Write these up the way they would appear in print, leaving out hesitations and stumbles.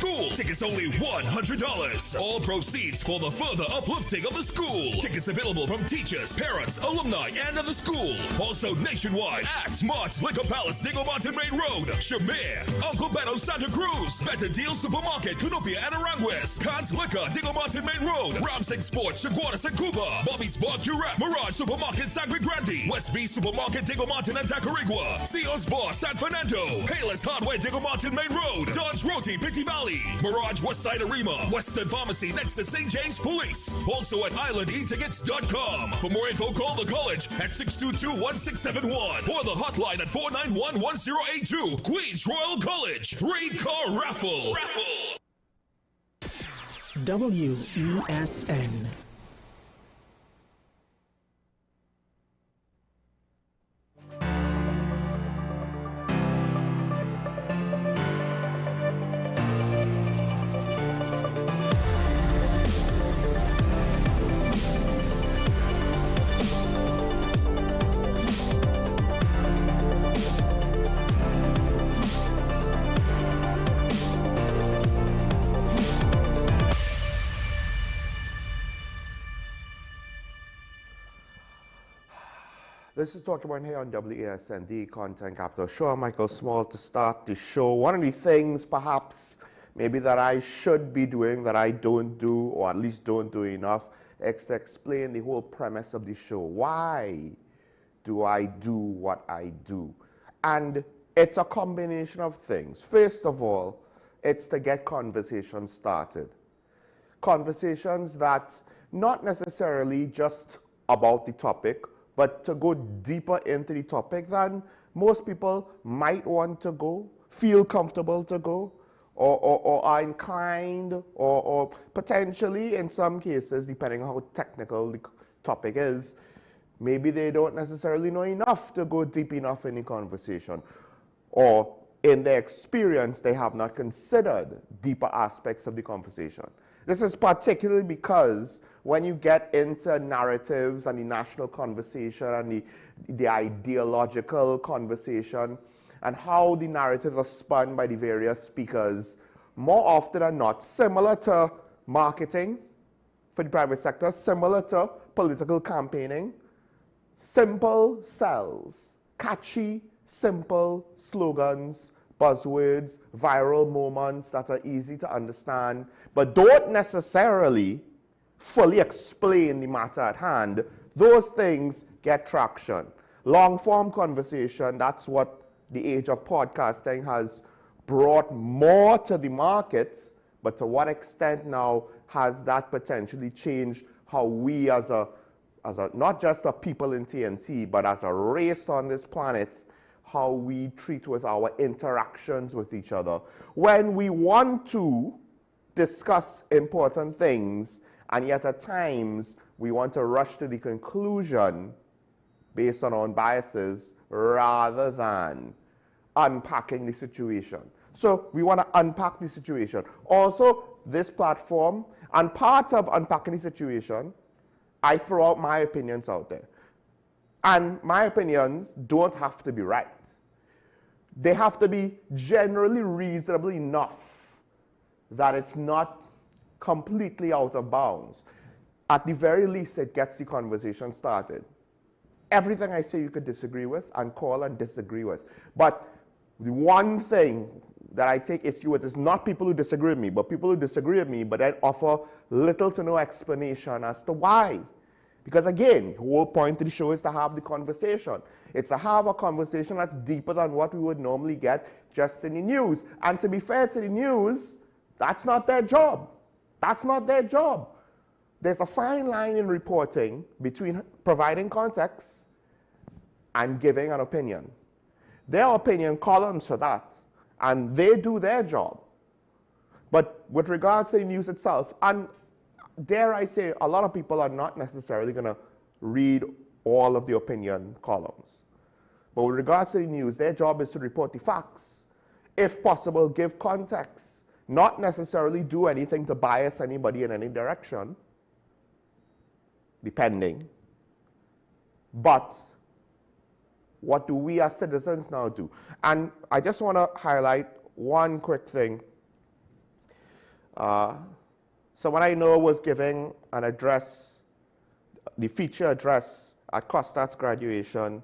school. Tickets only $100. All proceeds for the further uplifting of the school. Tickets available from teachers, parents, alumni, and of the school. Also nationwide at Mart's Liquor Palace, Diego Martin Main Road, Shamir, Uncle Beto, Santa Cruz, Better Deal Supermarket, Cunupia, and Aranguez, Khan's Liquor, Diego Martin Main Road, Ramsing Sports, Chaguanas and Cuba, Bobby's Barbecue Wrap, Mirage Supermarket, Sangre Grande, West B Supermarket, Diego Martin and Tacarigua, Seals Bar, San Fernando, Payless Hardware, Diego Martin Main Road, Dodge Roti, Pitti Valley, Mirage Westside Arima, Western Pharmacy next to St. James Police. Also at islandetickets.com. For more info, call the college at 622-1671 or the hotline at 491-1082. Queens Royal College 3-car raffle. WESN. This is Dr. One here on WESN, the Content Capital Show. I'm Michael Small. To start the show, one of the things perhaps maybe that I should be doing that I don't do, or at least don't do enough, is to explain the whole premise of the show. Why do I do what I do? And it's a combination of things. First of all, it's to get conversations started. Conversations that not necessarily just about the topic, but to go deeper into the topic than most people might want to go, feel comfortable to go, or are inclined, or potentially in some cases, depending on how technical the topic is, maybe they don't necessarily know enough to go deep enough in the conversation. Or in their experience, they have not considered deeper aspects of the conversation. This is particularly because when you get into narratives and the national conversation and the ideological conversation and how the narratives are spun by the various speakers, more often than not, similar to marketing for the private sector, similar to political campaigning, simple sells, catchy, simple slogans, buzzwords, viral moments that are easy to understand, but don't necessarily fully explain the matter at hand. Those things get traction. Long-form conversation, that's what the age of podcasting has brought more to the market, but to what extent now has that potentially changed how we as a not just a people in TNT, but as a race on this planet, how we treat with our interactions with each other. When we want to discuss important things, and yet at times we want to rush to the conclusion based on our own biases rather than unpacking the situation. So we want to unpack the situation. Also, this platform, and part of unpacking the situation, I throw out my opinions out there. And my opinions don't have to be right. They have to be generally reasonable enough that it's not completely out of bounds. At the very least, it gets the conversation started. Everything I say you could disagree with and call and disagree with. But the one thing that I take issue with is not people who disagree with me, but people who disagree with me but then offer little to no explanation as to why. Because again, the whole point of the show is to have the conversation. It's to have a conversation that's deeper than what we would normally get just in the news. And to be fair to the news, that's not their job. That's not their job. There's a fine line in reporting between providing context and giving an opinion. There are opinion columns for that, and they do their job. But with regards to the news itself, and dare I say, a lot of people are not necessarily going to read all of the opinion columns. But with regards to the news, their job is to report the facts. If possible, give context. Not necessarily do anything to bias anybody in any direction, depending. But what do we as citizens now do? And I just want to highlight one quick thing. Someone I know was giving an address, the feature address at Costat's graduation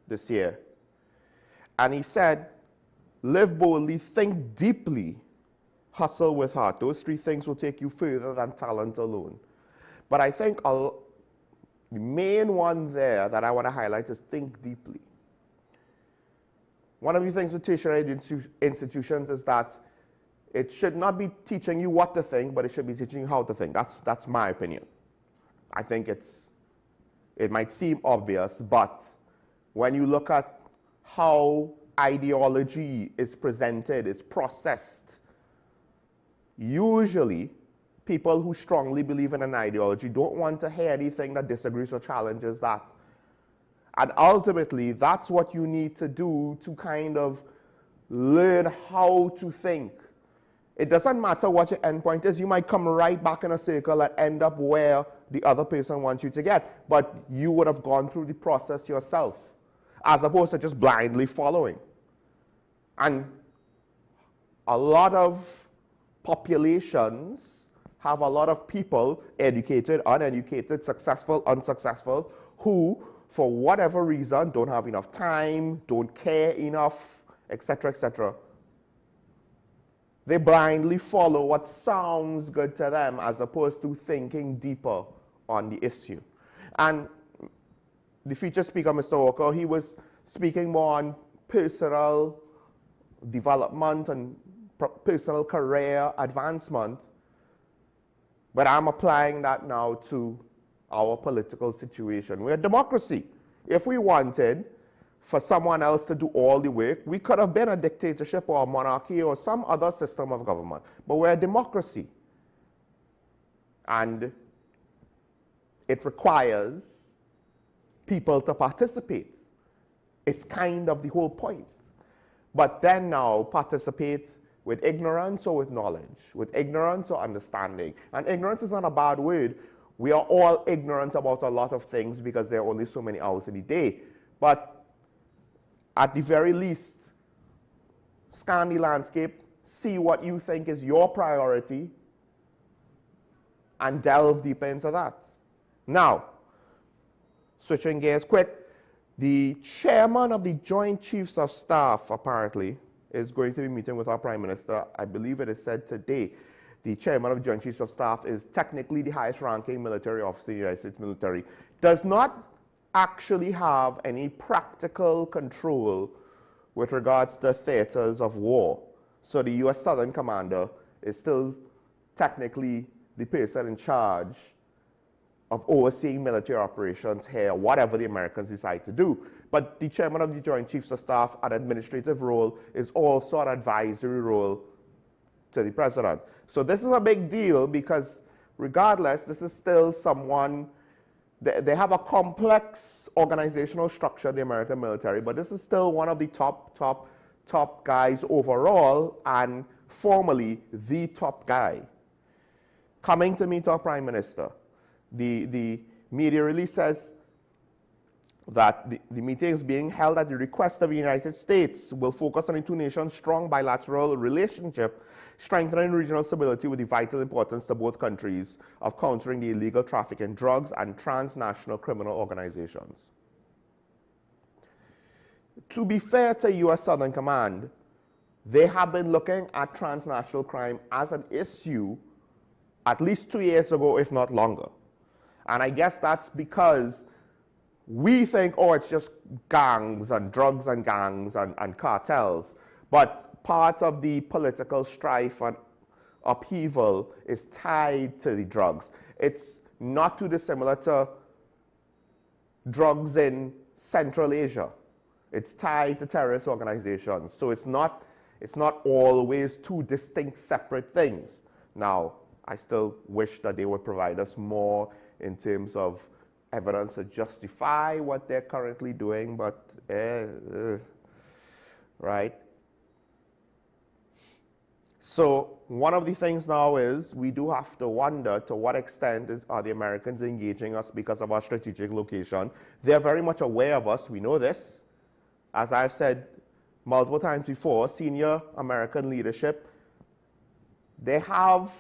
this year. And he said, live boldly, think deeply, hustle with heart. Those three things will take you further than talent alone. But I think the main one there that I want to highlight is think deeply. One of the things with tertiary institutions is that it should not be teaching you what to think, but it should be teaching you how to think. That's my opinion. I think it might seem obvious, but when you look at how ideology is presented, it's processed, usually people who strongly believe in an ideology don't want to hear anything that disagrees or challenges that. And ultimately, that's what you need to do to kind of learn how to think. It doesn't matter what your endpoint is. You might come right back in a circle and end up where the other person wants you to get, but you would have gone through the process yourself, as opposed to just blindly following. And a lot of populations have a lot of people, educated, uneducated, successful, unsuccessful, who, for whatever reason, don't have enough time, don't care enough, etc., etc. They blindly follow what sounds good to them as opposed to thinking deeper on the issue. And the featured speaker, Mr. Walker, he was speaking more on personal development and personal career advancement, but I'm applying that now to our political situation. We're a democracy. If we wanted for someone else to do all the work, we could have been a dictatorship or a monarchy or some other system of government. But we're a democracy. And it requires people to participate. It's kind of the whole point. But then now participate with ignorance or with knowledge, with ignorance or understanding. And ignorance is not a bad word. We are all ignorant about a lot of things because there are only so many hours in the day. But at the very least, scan the landscape, see what you think is your priority, and delve deeper into that. Now, switching gears quick, the chairman of the Joint Chiefs of Staff, apparently, is going to be meeting with our Prime Minister. I believe it is said today. The chairman of the Joint Chiefs of Staff is technically the highest ranking military officer in the United States military. Does not actually have any practical control with regards to theaters of war. So the U.S. Southern Commander is still technically the person in charge of overseeing military operations here, whatever the Americans decide to do. But the chairman of the Joint Chiefs of Staff, an administrative role, is also an advisory role to the president. So this is a big deal because regardless, this is still someone. They have a complex organizational structure, the American military, but this is still one of the top guys overall, and formally the top guy. Coming to meet our Prime Minister. The media release says that the meeting is being held at the request of the United States, will focus on the two nations' strong bilateral relationship, strengthening regional stability with the vital importance to both countries of countering the illegal traffic in drugs and transnational criminal organizations. To be fair to U.S. Southern Command, they have been looking at transnational crime as an issue at least 2 years ago, if not longer. And I guess that's because we think, oh, it's just gangs and drugs and gangs and cartels. But part of the political strife and upheaval is tied to the drugs. It's not too dissimilar to drugs in Central Asia. It's tied to terrorist organizations. So it's not always two distinct, separate things. Now, I still wish that they would provide us more in terms of evidence to justify what they're currently doing, but right? So one of the things now is we do have to wonder to what extent are the Americans engaging us because of our strategic location. They're very much aware of us. We know this. As I've said multiple times before, senior American leadership, They have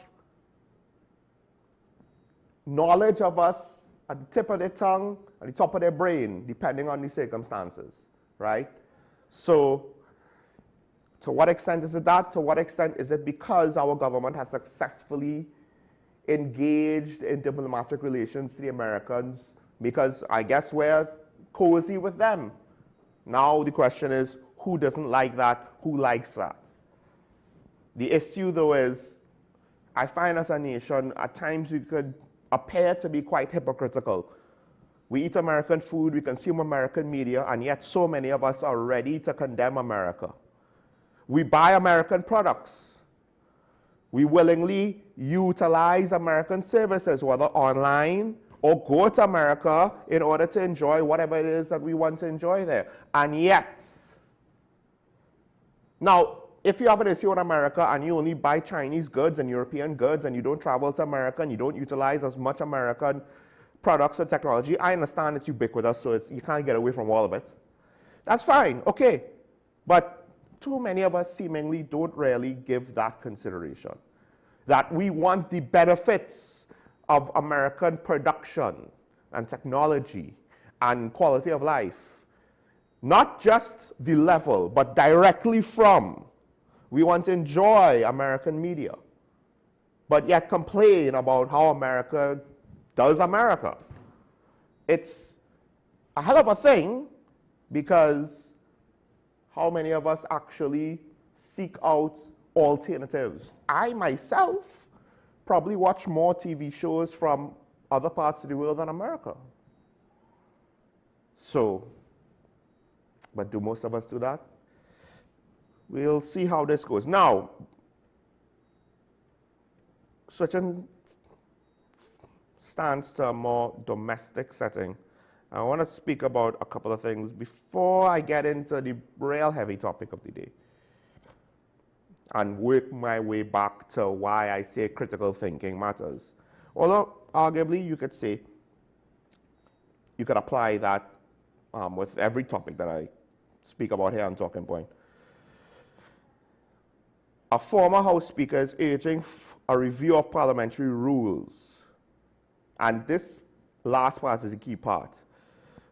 knowledge of us at the tip of their tongue, at the top of their brain, depending on the circumstances, right? So, to what extent is it that? To what extent is it because our government has successfully engaged in diplomatic relations to the Americans? Because I guess we're cozy with them. Now the question is, who doesn't like that? Who likes that? The issue, though, is I find as a nation, at times we could appear to be quite hypocritical. We eat American food, we consume American media, and yet so many of us are ready to condemn America. We buy American products. We willingly utilize American services, whether online or go to America in order to enjoy whatever it is that we want to enjoy there. And yet, now, if you have an issue in America and you only buy Chinese goods and European goods and you don't travel to America and you don't utilize as much American products or technology, I understand it's ubiquitous, so you can't get away from all of it. That's fine, okay. But too many of us seemingly don't really give that consideration. That we want the benefits of American production and technology and quality of life. Not just the level, but directly from. We want to enjoy American media, but yet complain about how America does America. It's a hell of a thing, because how many of us actually seek out alternatives? I myself probably watch more TV shows from other parts of the world than America. So, but do most of us do that? We'll see how this goes. Now, switching stance to a more domestic setting, I want to speak about a couple of things before I get into the real heavy topic of the day and work my way back to why I say critical thinking matters. Although, arguably, you could say, you could apply that with every topic that I speak about here on Talking Point. A former House Speaker is urging a review of parliamentary rules. And this last part is the key part.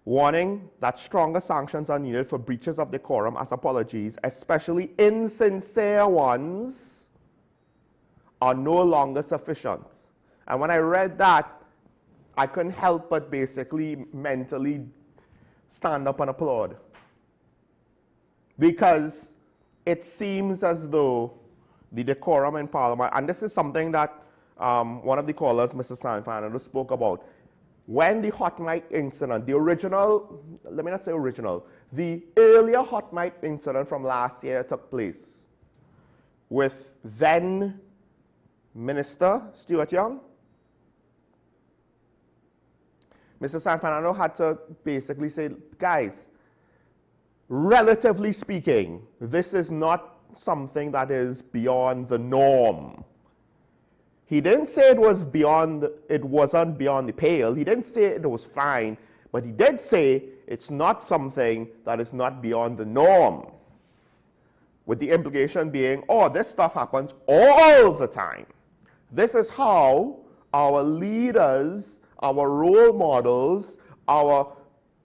Warning that stronger sanctions are needed for breaches of decorum as apologies, especially insincere ones, are no longer sufficient. And when I read that, I couldn't help but basically mentally stand up and applaud. Because it seems as though the decorum in Parliament, and this is something that one of the callers, Mr. Sanfano, spoke about. When the hot mic incident, the original, let me not say original, the earlier hot mic incident from last year took place with then Minister Stuart Young, Mr. Sanfano had to basically say, guys, relatively speaking, this is not something that is beyond the norm. He didn't say it wasn't beyond the pale. He didn't say it was fine, but he did say it's not something that is not beyond the norm. With the implication being, oh, this stuff happens all the time. This is how our leaders, our role models, our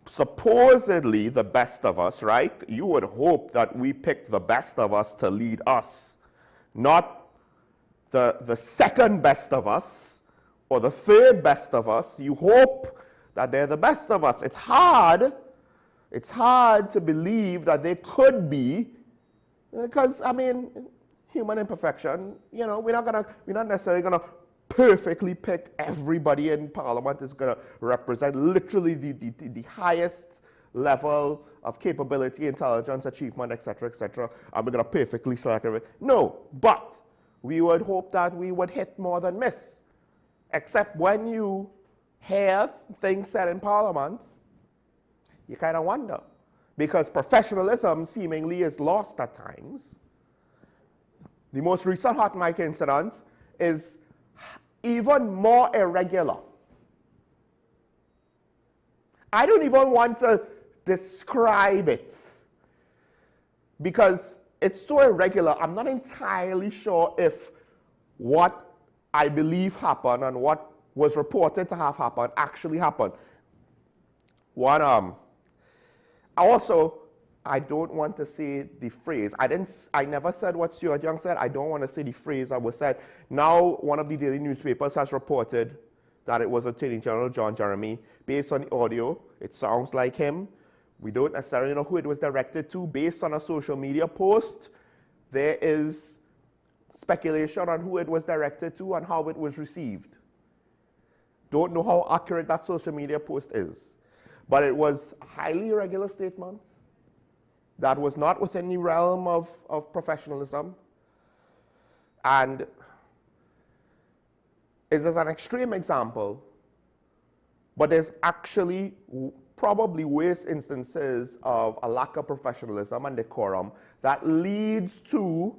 supposedly the best of us, right? You would hope that we pick the best of us to lead us, not the second best of us or the third best of us. You hope that they're the best of us. It's hard to believe that they could be, because, I mean, human imperfection, you know, we're not necessarily gonna perfectly pick everybody in Parliament is gonna represent literally the highest level of capability, intelligence, achievement, etc., etc., and we're gonna perfectly select everything. No, but we would hope that we would hit more than miss. Except when you hear things said in Parliament, you kind of wonder. Because professionalism seemingly is lost at times. The most recent hot mic incident is even more irregular. I don't even want to describe it, because it's so irregular. I'm not entirely sure if what I believe happened and what was reported to have happened actually happened. One, I don't want to say the phrase. I never said what Stuart Young said. I don't want to say the phrase that was said. Now, one of the daily newspapers has reported that it was Attorney General John Jeremy. Based on the audio, it sounds like him. We don't necessarily know who it was directed to. Based on a social media post, there is speculation on who it was directed to and how it was received. Don't know how accurate that social media post is. But it was a highly irregular statement that was not within the realm of professionalism. And it is an extreme example, but there's actually probably worse instances of a lack of professionalism and decorum that leads to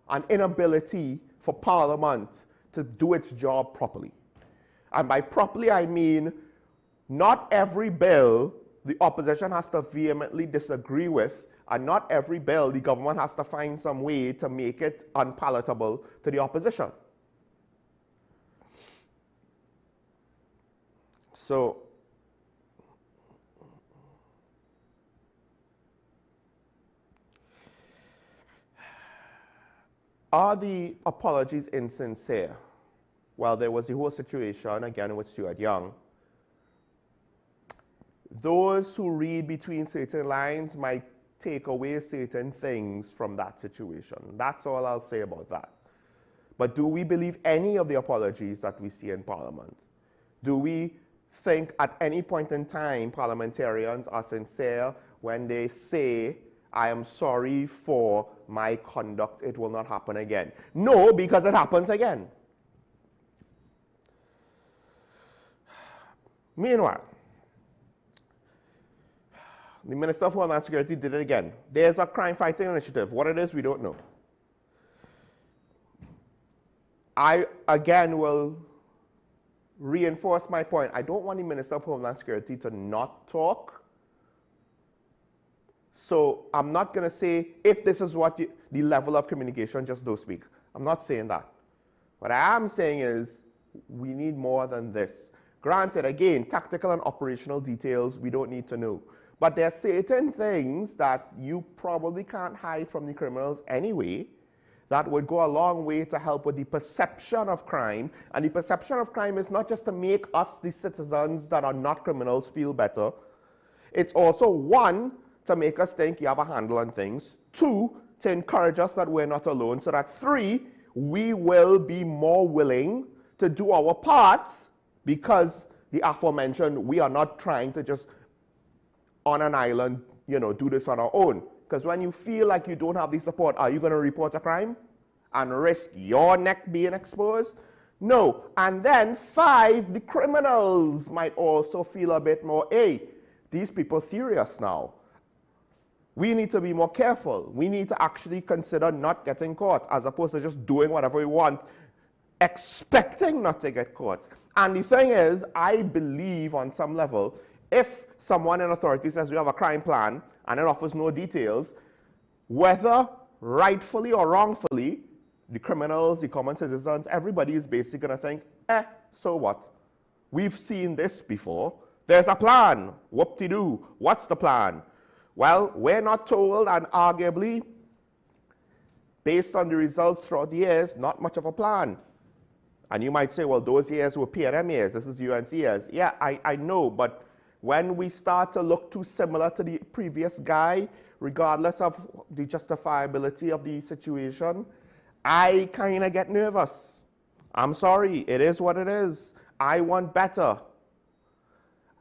an inability for Parliament to do its job properly. And by properly, I mean not every bill the opposition has to vehemently disagree with, and not every bill the government has to find some way to make it unpalatable to the opposition. So, are the apologies insincere? Well, there was the whole situation, again, with Stuart Young. Those who read between certain lines might take away certain things from that situation. That's all I'll say about that. But do we believe any of the apologies that we see in Parliament? Do we think at any point in time parliamentarians are sincere when they say, I am sorry for my conduct, it will not happen again? No, because it happens again. Meanwhile, the Minister of Homeland Security did it again. There's a crime-fighting initiative. What it is, we don't know. I, again, will reinforce my point. I don't want the Minister of Homeland Security to not talk. So I'm not going to say, if this is what the level of communication, just don't speak. I'm not saying that. What I am saying is, we need more than this. Granted, again, tactical and operational details we don't need to know. But there are certain things that you probably can't hide from the criminals anyway that would go a long way to help with the perception of crime. And the perception of crime is not just to make us, the citizens that are not criminals, feel better. It's also, one, to make us think you have a handle on things. Two, to encourage us that we're not alone. So that three, we will be more willing to do our part because the aforementioned, we are not trying to just on an island, do this on our own. Because when you feel like you don't have the support, are you going to report a crime and risk your neck being exposed? No. And then five, the criminals might also feel a bit more, hey, these people serious now. We need to be more careful. We need to actually consider not getting caught as opposed to just doing whatever we want, expecting not to get caught. And the thing is, I believe on some level, if someone in authority says we have a crime plan and it offers no details, whether rightfully or wrongfully, the criminals, the common citizens, everybody is basically going to think, so what? We've seen this before. There's a plan. Whoop-de-doo. What's the plan? Well, we're not told, and arguably, based on the results throughout the years, not much of a plan. And you might say, well, those years were PNM years. This is UNC years. Yeah, I know, but when we start to look too similar to the previous guy, regardless of the justifiability of the situation, I kind of get nervous. I'm sorry, it is what it is. I want better.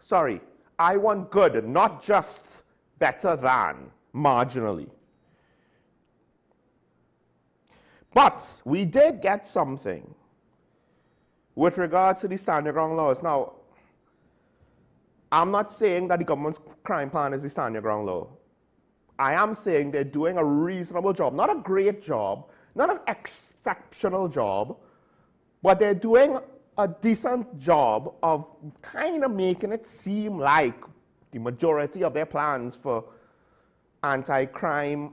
Sorry, I want good, not just better than, marginally. But we did get something with regards to the stand your ground laws. Now, I'm not saying that the government's crime plan is the stand your ground law. I am saying they're doing a reasonable job, not a great job, not an exceptional job, but they're doing a decent job of kind of making it seem like the majority of their plans for anti-crime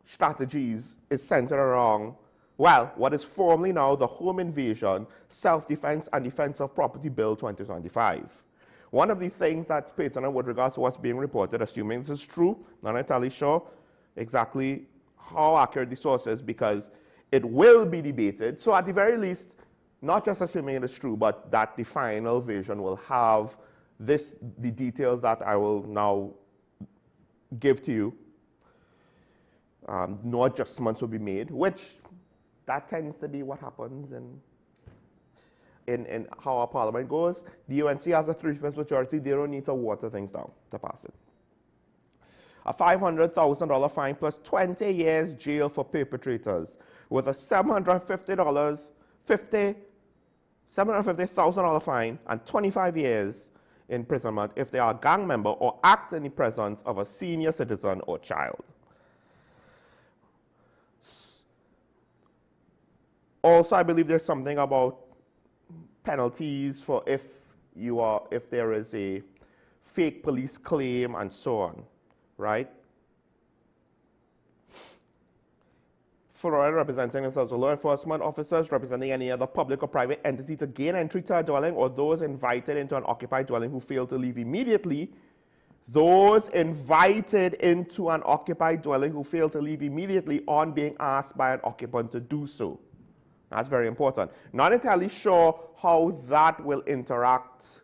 strategies is centered around Well, what is formally now the Home Invasion, Self-Defense and Defense of Property Bill 2025. One of the things that's pertinent with regards to what's being reported, assuming this is true, not entirely sure exactly how accurate the source is because it will be debated. So at the very least, not just assuming it is true, but that the final version will have the details that I will now give to you. No adjustments will be made, which that tends to be what happens in how our parliament goes. The UNC has a 3/5 majority. They don't need to water things down to pass it. A $500,000 fine plus 20 years jail for perpetrators with a $750,000 fine and 25 years imprisonment if they are a gang member or act in the presence of a senior citizen or child. Also, I believe there's something about penalties for if there is a fake police claim and so on, right? Florida representing themselves as law enforcement officers representing any other public or private entity to gain entry to a dwelling or those invited into an occupied dwelling who fail to leave immediately. Those invited into an occupied dwelling who fail to leave immediately on being asked by an occupant to do so. That's very important. Not entirely sure how that will interact.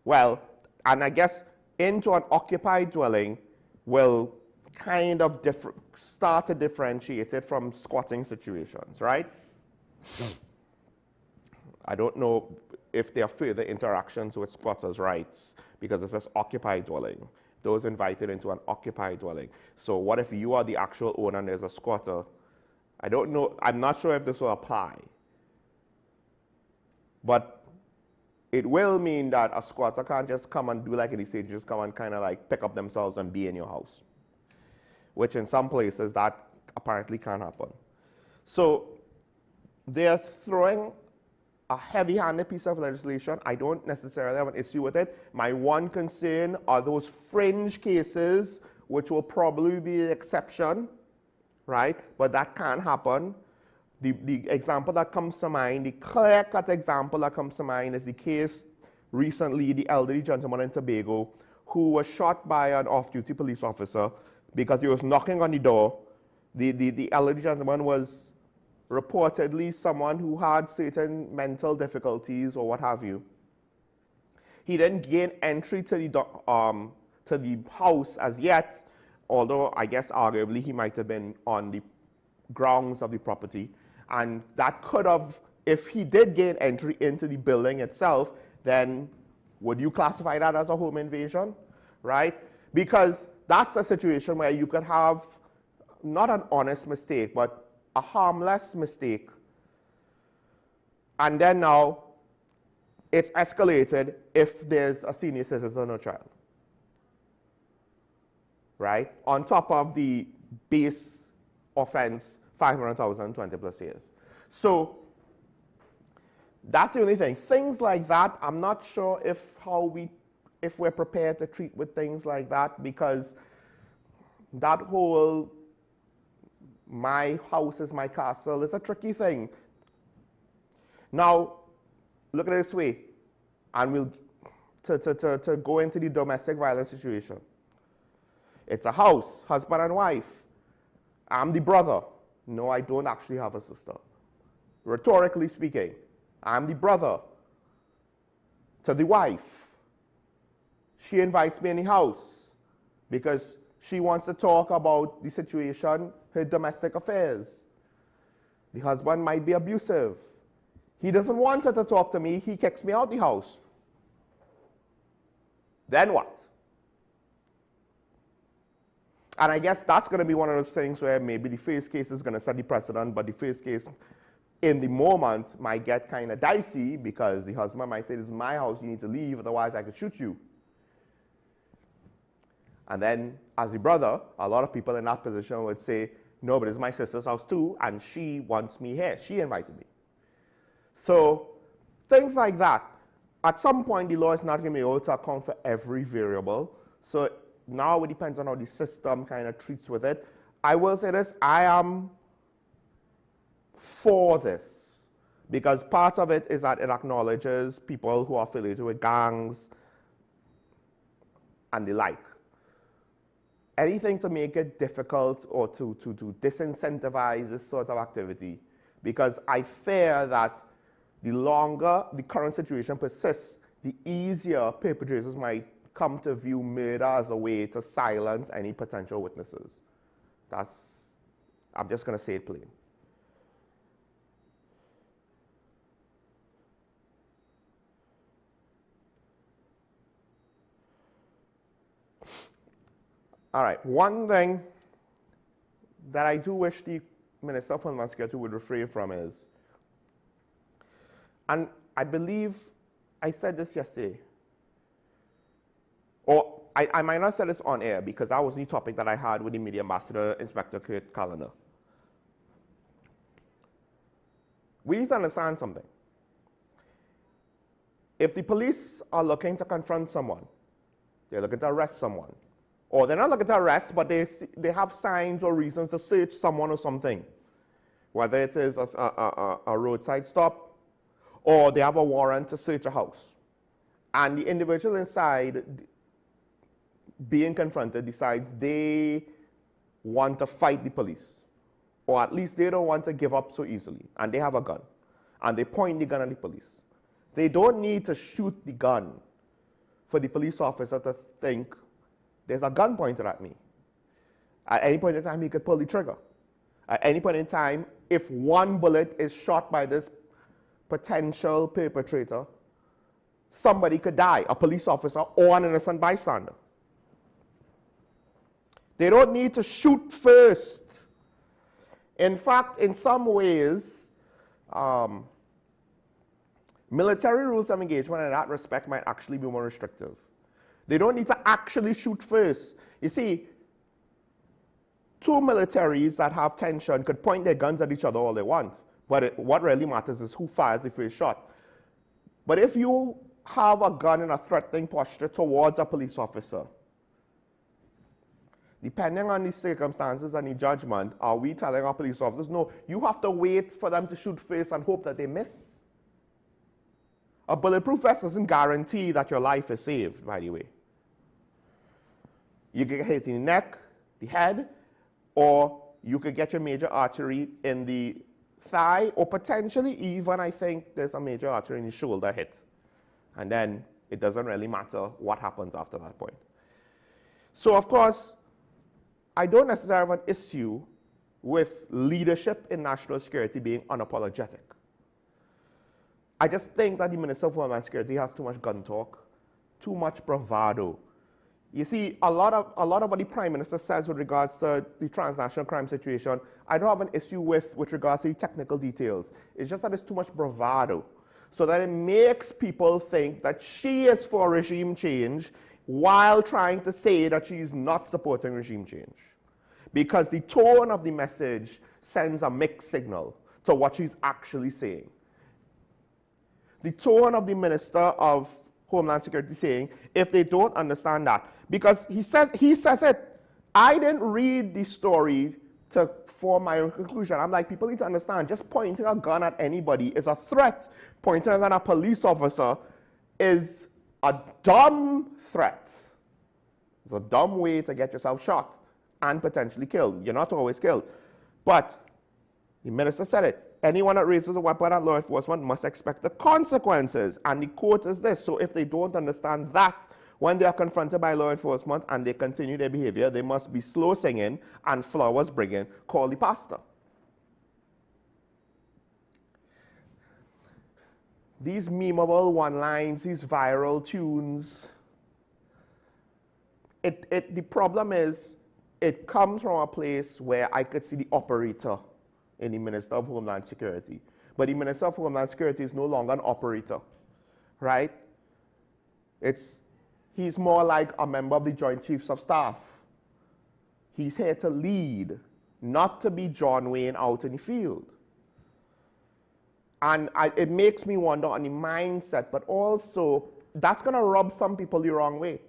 Well, and I guess into an occupied dwelling will kind of start to differentiate it from squatting situations, right? I don't know if there are further interactions with squatters' rights because it says occupied dwelling. Those invited into an occupied dwelling. So what if you are the actual owner and there's a squatter? I don't know, I'm not sure if this will apply. But it will mean that a squatter can't just come and do like in the state, just come and kind of like pick up themselves and be in your house. Which in some places that apparently can't happen. So they're throwing a heavy-handed piece of legislation. I don't necessarily have an issue with it. My one concern are those fringe cases, which will probably be the exception, right? But that can happen. The example that comes to mind, the clear-cut example that comes to mind is the case recently, the elderly gentleman in Tobago who was shot by an off-duty police officer because he was knocking on the door. The elderly gentleman was reportedly someone who had certain mental difficulties or what have you. He didn't gain entry to the house as yet, although I guess arguably he might have been on the grounds of the property. And that could have, if he did gain entry into the building itself, then would you classify that as a home invasion, right? Because that's a situation where you could have not an honest mistake, but a harmless mistake. And then now it's escalated if there's a senior citizen or child, right? On top of the base offense, 500,000, 20 plus years. So that's the only thing. Things like that, I'm not sure if we're prepared to treat with things like that, because that whole my house is my castle is a tricky thing. Now, look at it this way, and we'll to go into the domestic violence situation. It's a house, husband and wife. I'm the brother. No, I don't actually have a sister. Rhetorically speaking, I'm the brother to the wife. She invites me in the house because she wants to talk about the situation, her domestic affairs. The husband might be abusive. He doesn't want her to talk to me. He kicks me out the house. Then what? And I guess that's going to be one of those things where maybe the first case is going to set the precedent, but the first case in the moment might get kind of dicey because the husband might say, this is my house, you need to leave, otherwise I could shoot you. And then as the brother, a lot of people in that position would say, no, but it's my sister's house too, and she wants me here. She invited me. So things like that. At some point, the law is not going to be able to account for every variable. So now it depends on how the system kind of treats with it. I will say this, I am for this, because part of it is that it acknowledges people who are affiliated with gangs and the like. Anything to make it difficult or to disincentivize this sort of activity, because I fear that the longer the current situation persists, the easier perpetrators might come to view murder as a way to silence any potential witnesses. I'm just going to say it plain. All right, one thing that I do wish the Minister of Homeland Security would refrain from is, and I believe I said this yesterday, or I might not say this on air because that was the topic that I had with the Media Ambassador, Inspector Kurt Callender. We need to understand something. If the police are looking to confront someone, they're looking to arrest someone, or they're not looking to arrest, but they have signs or reasons to search someone or something, whether it is a roadside stop, or they have a warrant to search a house, and the individual inside being confronted decides they want to fight the police, or at least they don't want to give up so easily, and they have a gun, and they point the gun at the police. They don't need to shoot the gun for the police officer to think there's a gun pointed at me. At any point in time, he could pull the trigger. At any point in time, if one bullet is shot by this potential perpetrator, somebody could die, a police officer or an innocent bystander. They don't need to shoot first. In fact, in some ways, military rules of engagement in that respect might actually be more restrictive. They don't need to actually shoot first. You see, two militaries that have tension could point their guns at each other all they want, but what really matters is who fires the first shot. But if you have a gun in a threatening posture towards a police officer, depending on the circumstances and the judgment, are we telling our police officers, no, you have to wait for them to shoot first and hope that they miss? A bulletproof vest doesn't guarantee that your life is saved, by the way. You could get hit in the neck, the head, or you could get your major artery in the thigh, or potentially even, I think, there's a major artery in the shoulder hit. And then it doesn't really matter what happens after that point. So, of course, I don't necessarily have an issue with leadership in national security being unapologetic. I just think that the Minister of Homeland Security has too much gun talk, too much bravado. You see, a lot of what the Prime Minister says with regards to the transnational crime situation, I don't have an issue with regards to the technical details. It's just that it's too much bravado, so that it makes people think that she is for regime change while trying to say that she is not supporting regime change. Because the tone of the message sends a mixed signal to what she's actually saying. The tone of the Minister of Homeland Security saying, if they don't understand that, because he says it, I didn't read the story to form my own conclusion. I'm like, people need to understand, just pointing a gun at anybody is a threat. Pointing a gun at a police officer is a dumb threat. It's a dumb way to get yourself shot and potentially killed. You're not always killed. But the minister said it. Anyone that raises a weapon at law enforcement must expect the consequences. And the quote is this: so if they don't understand that, when they are confronted by law enforcement and they continue their behavior, they must be slow singing and flowers bringing, call the pastor. These memeable one-lines, these viral tunes, the problem is, it comes from a place where I could see the operator in the Minister of Homeland Security. But the Minister of Homeland Security is no longer an operator, right? He's more like a member of the Joint Chiefs of Staff. He's here to lead, not to be John Wayne out in the field. And it makes me wonder on the mindset, but also that's going to rub some people the wrong way.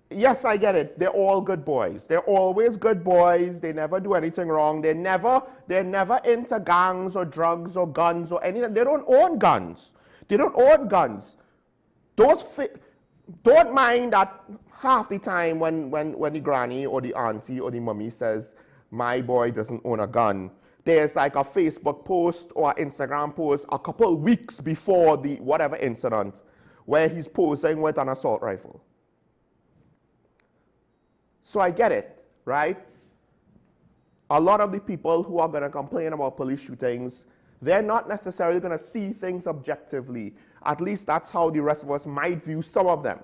yes, I get it. They're all good boys. They're always good boys. They never do anything wrong. They're never into gangs or drugs or guns or anything. They don't own guns. They don't own guns. Don't mind that half the time when the granny or the auntie or the mummy says, my boy doesn't own a gun. There's like a Facebook post or an Instagram post a couple weeks before the whatever incident where he's posing with an assault rifle. So I get it, right? A lot of the people who are going to complain about police shootings, they're not necessarily going to see things objectively. At least that's how the rest of us might view some of them.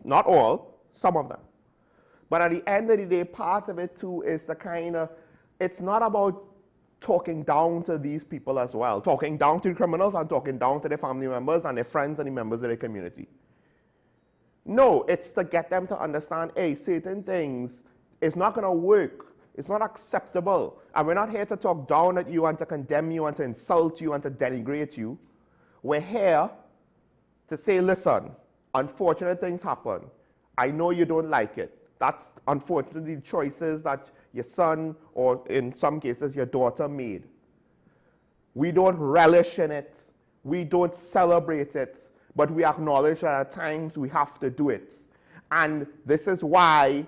Not all, some of them. But at the end of the day, part of it too is the kind of, it's not about talking down to these people as well, talking down to the criminals and talking down to their family members and their friends and the members of their community. No, it's to get them to understand, hey, certain things is not going to work. It's not acceptable. And we're not here to talk down at you and to condemn you and to insult you and to denigrate you. We're here to say, listen, unfortunate things happen. I know you don't like it. That's unfortunately choices that your son or in some cases your daughter made. We don't relish in it. We don't celebrate it. But we acknowledge that at times we have to do it. And this is why,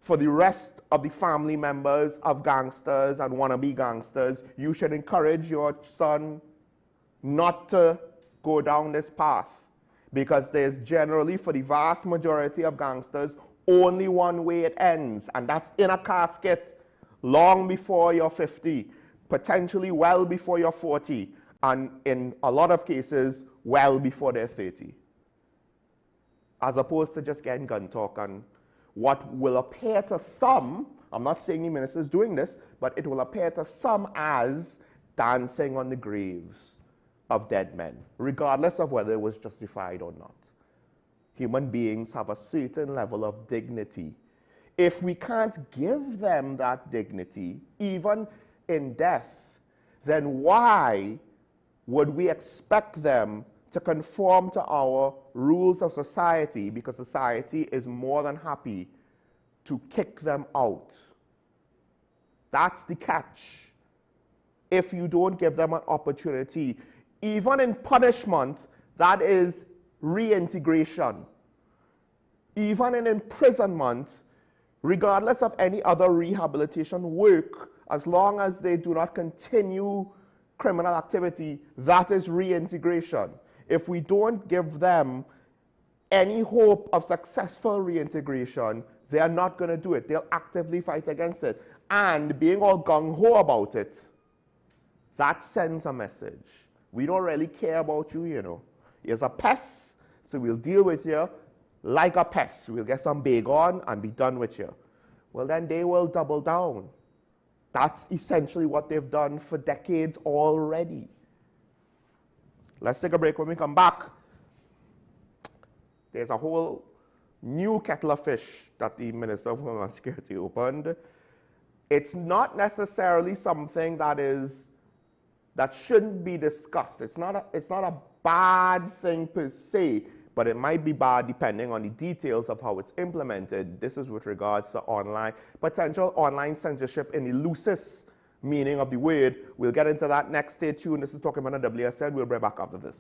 for the rest of the family members of gangsters and wannabe gangsters, you should encourage your son not to go down this path. Because there's generally, for the vast majority of gangsters, only one way it ends, and that's in a casket long before you're 50, potentially well before you're 40, and in a lot of cases, well before they're 30. As opposed to just getting gun talk and what will appear to some, I'm not saying the minister's doing this, but it will appear to some as dancing on the graves of dead men, regardless of whether it was justified or not. Human beings have a certain level of dignity. If we can't give them that dignity, even in death, then why would we expect them to conform to our rules of society, because society is more than happy to kick them out? That's the catch. If you don't give them an opportunity, even in punishment, that is reintegration. Even in imprisonment, regardless of any other rehabilitation work, as long as they do not continue criminal activity, that is reintegration. If we don't give them any hope of successful reintegration, they are not going to do it. They'll actively fight against it. And being all gung-ho about it, that sends a message. We don't really care about you, you know. You're a pest, so we'll deal with you like a pest. We'll get some Baygon and be done with you. Well, then they will double down. That's essentially what they've done for decades already. Let's take a break. When we come back, there's a whole new kettle of fish that the Minister of Homeland Security opened. It's not necessarily something that shouldn't be discussed. It's not a bad thing per se, but it might be bad depending on the details of how it's implemented. This is with regards to potential online censorship in the loosest meaning of the word. We'll get into that next. Stay tuned. This is Talking About the WSN. We'll be right back after this.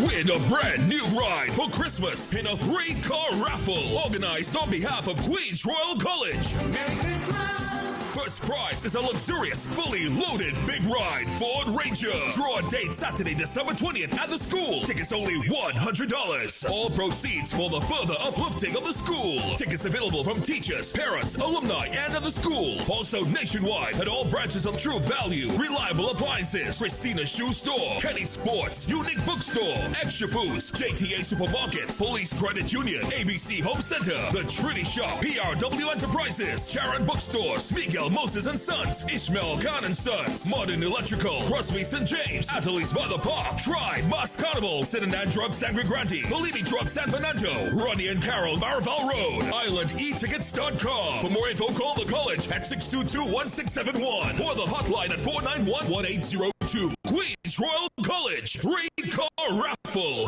Win a brand new ride for Christmas in a 3-car raffle organized on behalf of Queens Royal College. Merry Christmas! First prize is a luxurious, fully loaded big ride Ford Ranger. Draw date Saturday, December 20th at the school. Tickets only $100. All proceeds for the further uplifting of the school. Tickets available from teachers, parents, alumni, and of the school. Also nationwide at all branches of True Value, Reliable Appliances, Christina Shoe Store, Kenny Sports, Unique Bookstore, Extra Foods, JTA Supermarkets, Police Credit Union, ABC Home Center, The Trinity Shop, PRW Enterprises, Sharon Bookstores, Miguel Dale Moses and Sons, Ishmael Khan and Sons, Modern Electrical, Crosby St. James, Attorleys by the Park, Tribe, Mass Carnival, Cinnamon Drug Sangre Grande, Believing Drug San Fernando, Ronnie and Carol, Maraval Road, IslandEtickets.com. For more info, call the college at 622-1671 or the hotline at 491-1802. Queens Royal College, 3-car raffle.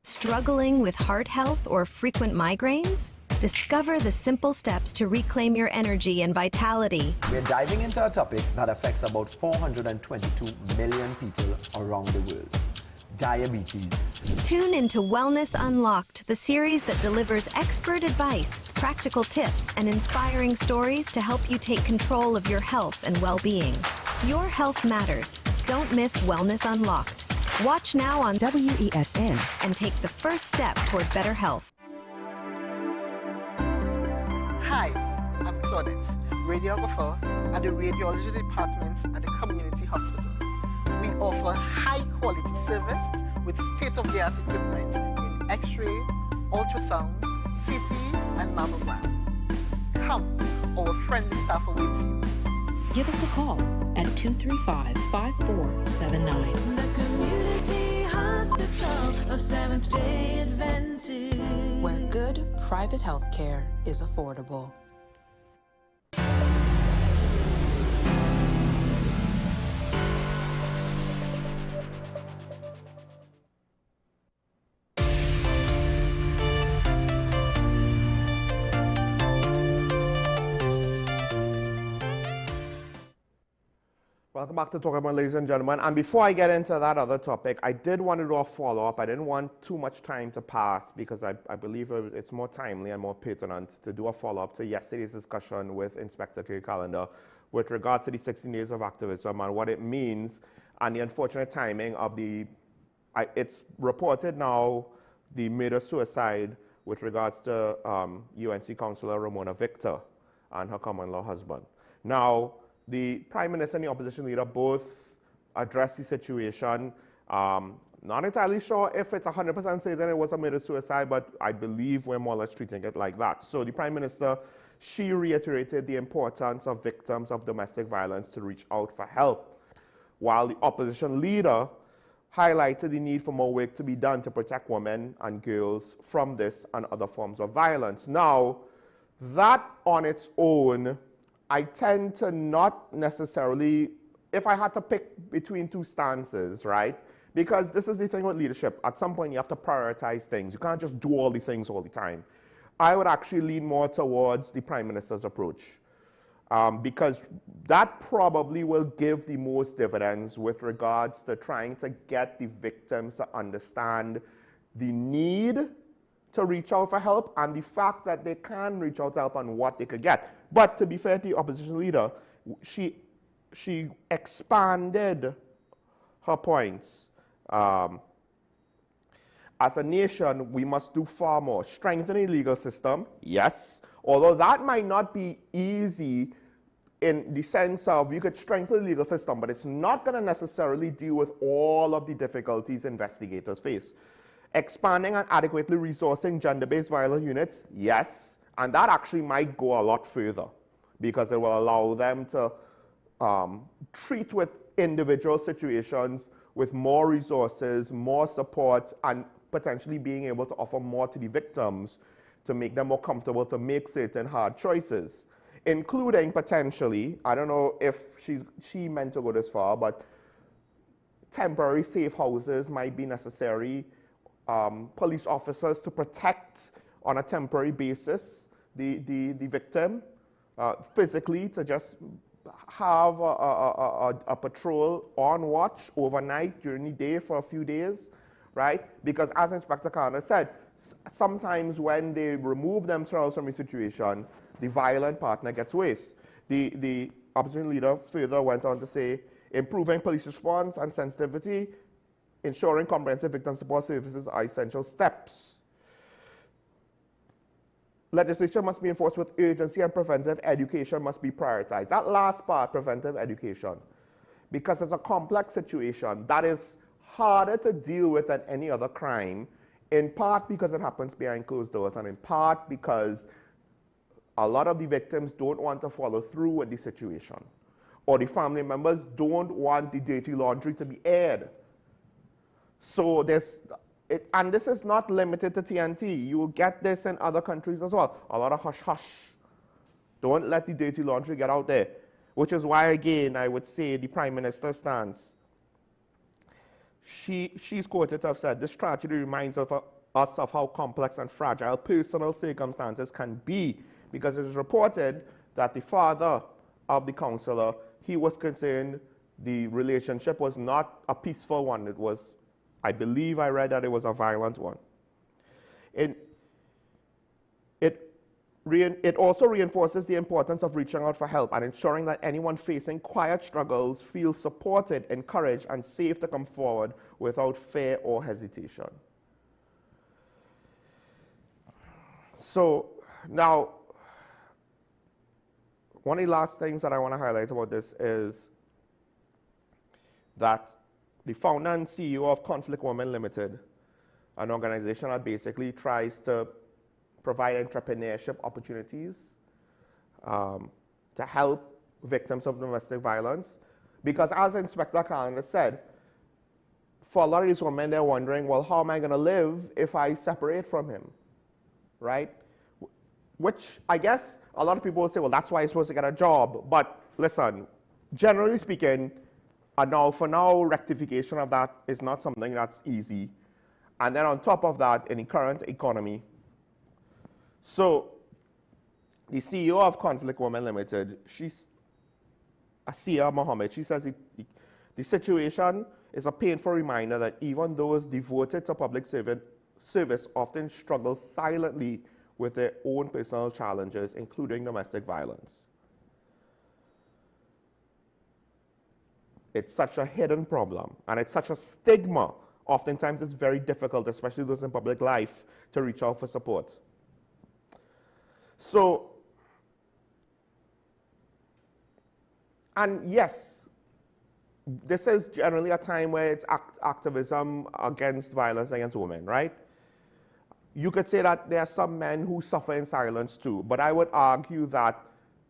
Struggling with heart health or frequent migraines? Discover the simple steps to reclaim your energy and vitality. We're diving into a topic that affects about 422 million people around the world: diabetes. Tune into Wellness Unlocked, the series that delivers expert advice, practical tips, and inspiring stories to help you take control of your health and well-being. Your health matters. Don't miss Wellness Unlocked. Watch now on WESN and take the first step toward better health. Hi, I'm Claudette, radiographer at the radiology departments at the community hospital. We offer high-quality service with state-of-the-art equipment in X-ray, ultrasound, CT, and mammogram. Come, our friendly staff awaits you. Give us a call at 235-5479. The Community Hospital of Seventh-day Adventist, where good private health care is affordable. Welcome back to Talk About, ladies and gentlemen. And before I get into that other topic, I did want to do a follow-up. I didn't want too much time to pass because I believe it's more timely and more pertinent to do a follow-up to yesterday's discussion with Inspector Kerry Callender with regards to the 16 days of activism and what it means and the unfortunate timing of it's reported now, the murder-suicide with regards to UNC Councillor Ramona Victor and her common-law husband. Now, the Prime Minister and the opposition leader both addressed the situation. Not entirely sure if it's 100% certain it was a murder-suicide, but I believe we're more or less treating it like that. So the Prime Minister, she reiterated the importance of victims of domestic violence to reach out for help, while the opposition leader highlighted the need for more work to be done to protect women and girls from this and other forms of violence. Now, that on its own, I tend to not necessarily, if I had to pick between two stances, right? Because this is the thing with leadership. At some point, you have to prioritize things. You can't just do all the things all the time. I would actually lean more towards the Prime Minister's approach because that probably will give the most dividends with regards to trying to get the victims to understand the need to reach out for help and the fact that they can reach out for help and what they could get. But to be fair to the opposition leader, she expanded her points. As a nation, we must do far more. Strengthen the legal system, yes. Although that might not be easy in the sense of you could strengthen the legal system, but it's not going to necessarily deal with all of the difficulties investigators face. Expanding and adequately resourcing gender-based violence units, yes, and that actually might go a lot further because it will allow them to treat with individual situations with more resources, more support, and potentially being able to offer more to the victims to make them more comfortable to make certain hard choices, including potentially, I don't know if she meant to go this far, but temporary safe houses might be necessary. Police officers to protect on a temporary basis the victim physically, to just have a patrol on watch overnight during the day for a few days, right? Because as Inspector Khan said, sometimes when they remove themselves from a situation, the violent partner gets worse. The opposition leader further went on to say, improving police response and sensitivity, ensuring comprehensive victim support services are essential steps. Legislation must be enforced with urgency and preventive education must be prioritized. That last part, preventive education, because it's a complex situation that is harder to deal with than any other crime, in part because it happens behind closed doors and in part because a lot of the victims don't want to follow through with the situation, or the family members don't want the dirty laundry to be aired. So and this is not limited to TNT. You will get this in other countries as well. A lot of hush-hush. Don't let the dirty laundry get out there, which is why, again, I would say the Prime Minister's stance. She's quoted to have said, this tragedy reminds us of how complex and fragile personal circumstances can be, because it is reported that the father of the counselor, he was concerned the relationship was not a peaceful one. It was, I believe I read that it was a violent one. It also reinforces the importance of reaching out for help and ensuring that anyone facing quiet struggles feels supported, encouraged, and safe to come forward without fear or hesitation. So now, one of the last things that I want to highlight about this is that the founder and CEO of Conflict Women Limited, an organization that basically tries to provide entrepreneurship opportunities to help victims of domestic violence. Because as Inspector Khan said, for a lot of these women, they're wondering, well, how am I going to live if I separate from him, right? Which I guess a lot of people will say, well, that's why you're supposed to get a job. But listen, generally speaking, for now, rectification of that is not something that's easy. And then on top of that, in the current economy, so the CEO of Conflict Women Limited, she's Asiya Mohammed, she says the situation is a painful reminder that even those devoted to public service often struggle silently with their own personal challenges, including domestic violence. It's such a hidden problem, and it's such a stigma. Oftentimes, it's very difficult, especially those in public life, to reach out for support. So, and yes, this is generally a time where it's activism against violence against women, right? You could say that there are some men who suffer in silence too, but I would argue that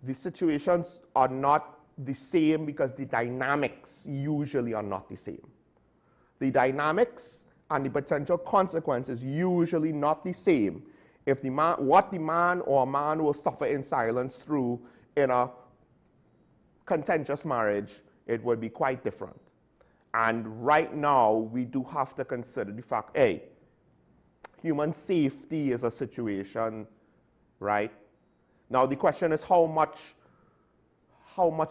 the situations are not the same because the dynamics usually are not the same. The dynamics and the potential consequences usually not the same if what the man or a man will suffer in silence through in a contentious marriage, it would be quite different. And right now, we do have to consider the fact, hey, human safety is a situation, right? Now the question is how much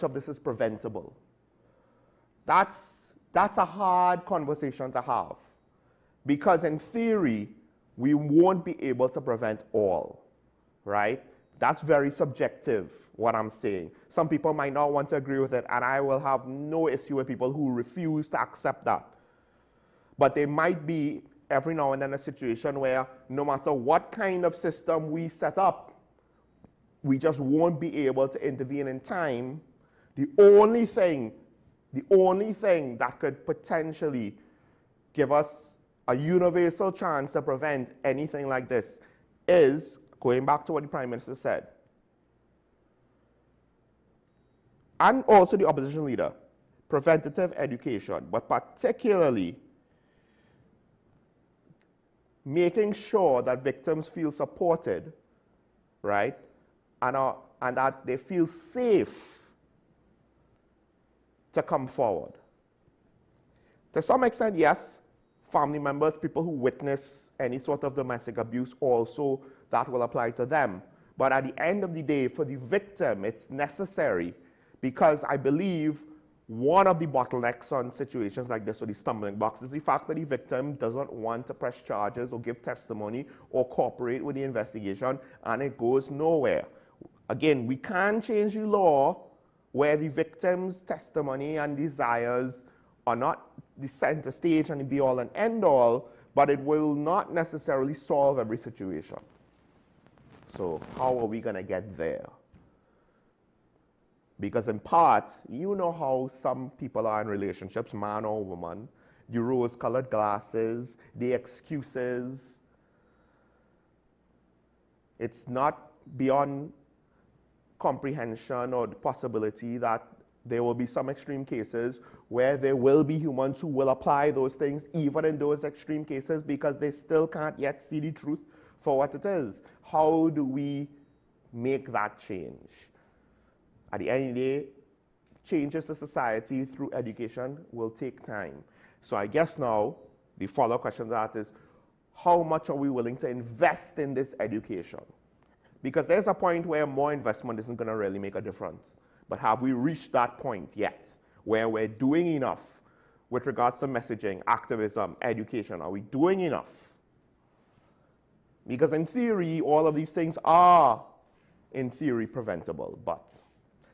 of this is preventable? That's a hard conversation to have, because in theory, we won't be able to prevent all, right? That's very subjective, what I'm saying. Some people might not want to agree with it, and I will have no issue with people who refuse to accept that. But there might be every now and then a situation where no matter what kind of system we set up, we just won't be able to intervene in time. The only thing that could potentially give us a universal chance to prevent anything like this is, going back to what the Prime Minister said, and also the opposition leader, preventative education, but particularly making sure that victims feel supported, right, and that they feel safe to come forward. To some extent, yes, family members, people who witness any sort of domestic abuse, also that will apply to them. But at the end of the day, for the victim, it's necessary, because I believe one of the bottlenecks on situations like this, or the stumbling blocks, is the fact that the victim doesn't want to press charges or give testimony or cooperate with the investigation, and it goes nowhere. Again, we can change the law where the victim's testimony and desires are not the center stage and the be-all and end-all, but it will not necessarily solve every situation. So how are we going to get there? Because in part, you know how some people are in relationships, man or woman, the rose-colored glasses, the excuses. It's not beyond comprehension or the possibility that there will be some extreme cases where there will be humans who will apply those things even in those extreme cases because they still can't yet see the truth for what it is. How do we make that change? At the end of the day, changes to society through education will take time. So I guess now the follow-up question to that is, how much are we willing to invest in this education? Because there's a point where more investment isn't going to really make a difference. But have we reached that point yet where we're doing enough with regards to messaging, activism, education? Are we doing enough? Because in theory, all of these things are, in theory, preventable. But,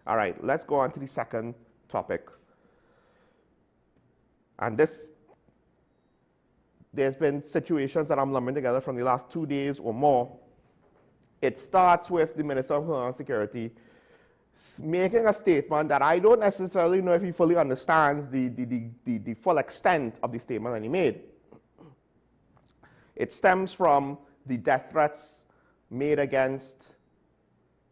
all right, let's go on to the second topic. And there's been situations that I'm lumping together from the last 2 days or more. It starts with the Minister of Homeland Security making a statement that I don't necessarily know if he fully understands the full extent of the statement that he made. It stems from the death threats made against,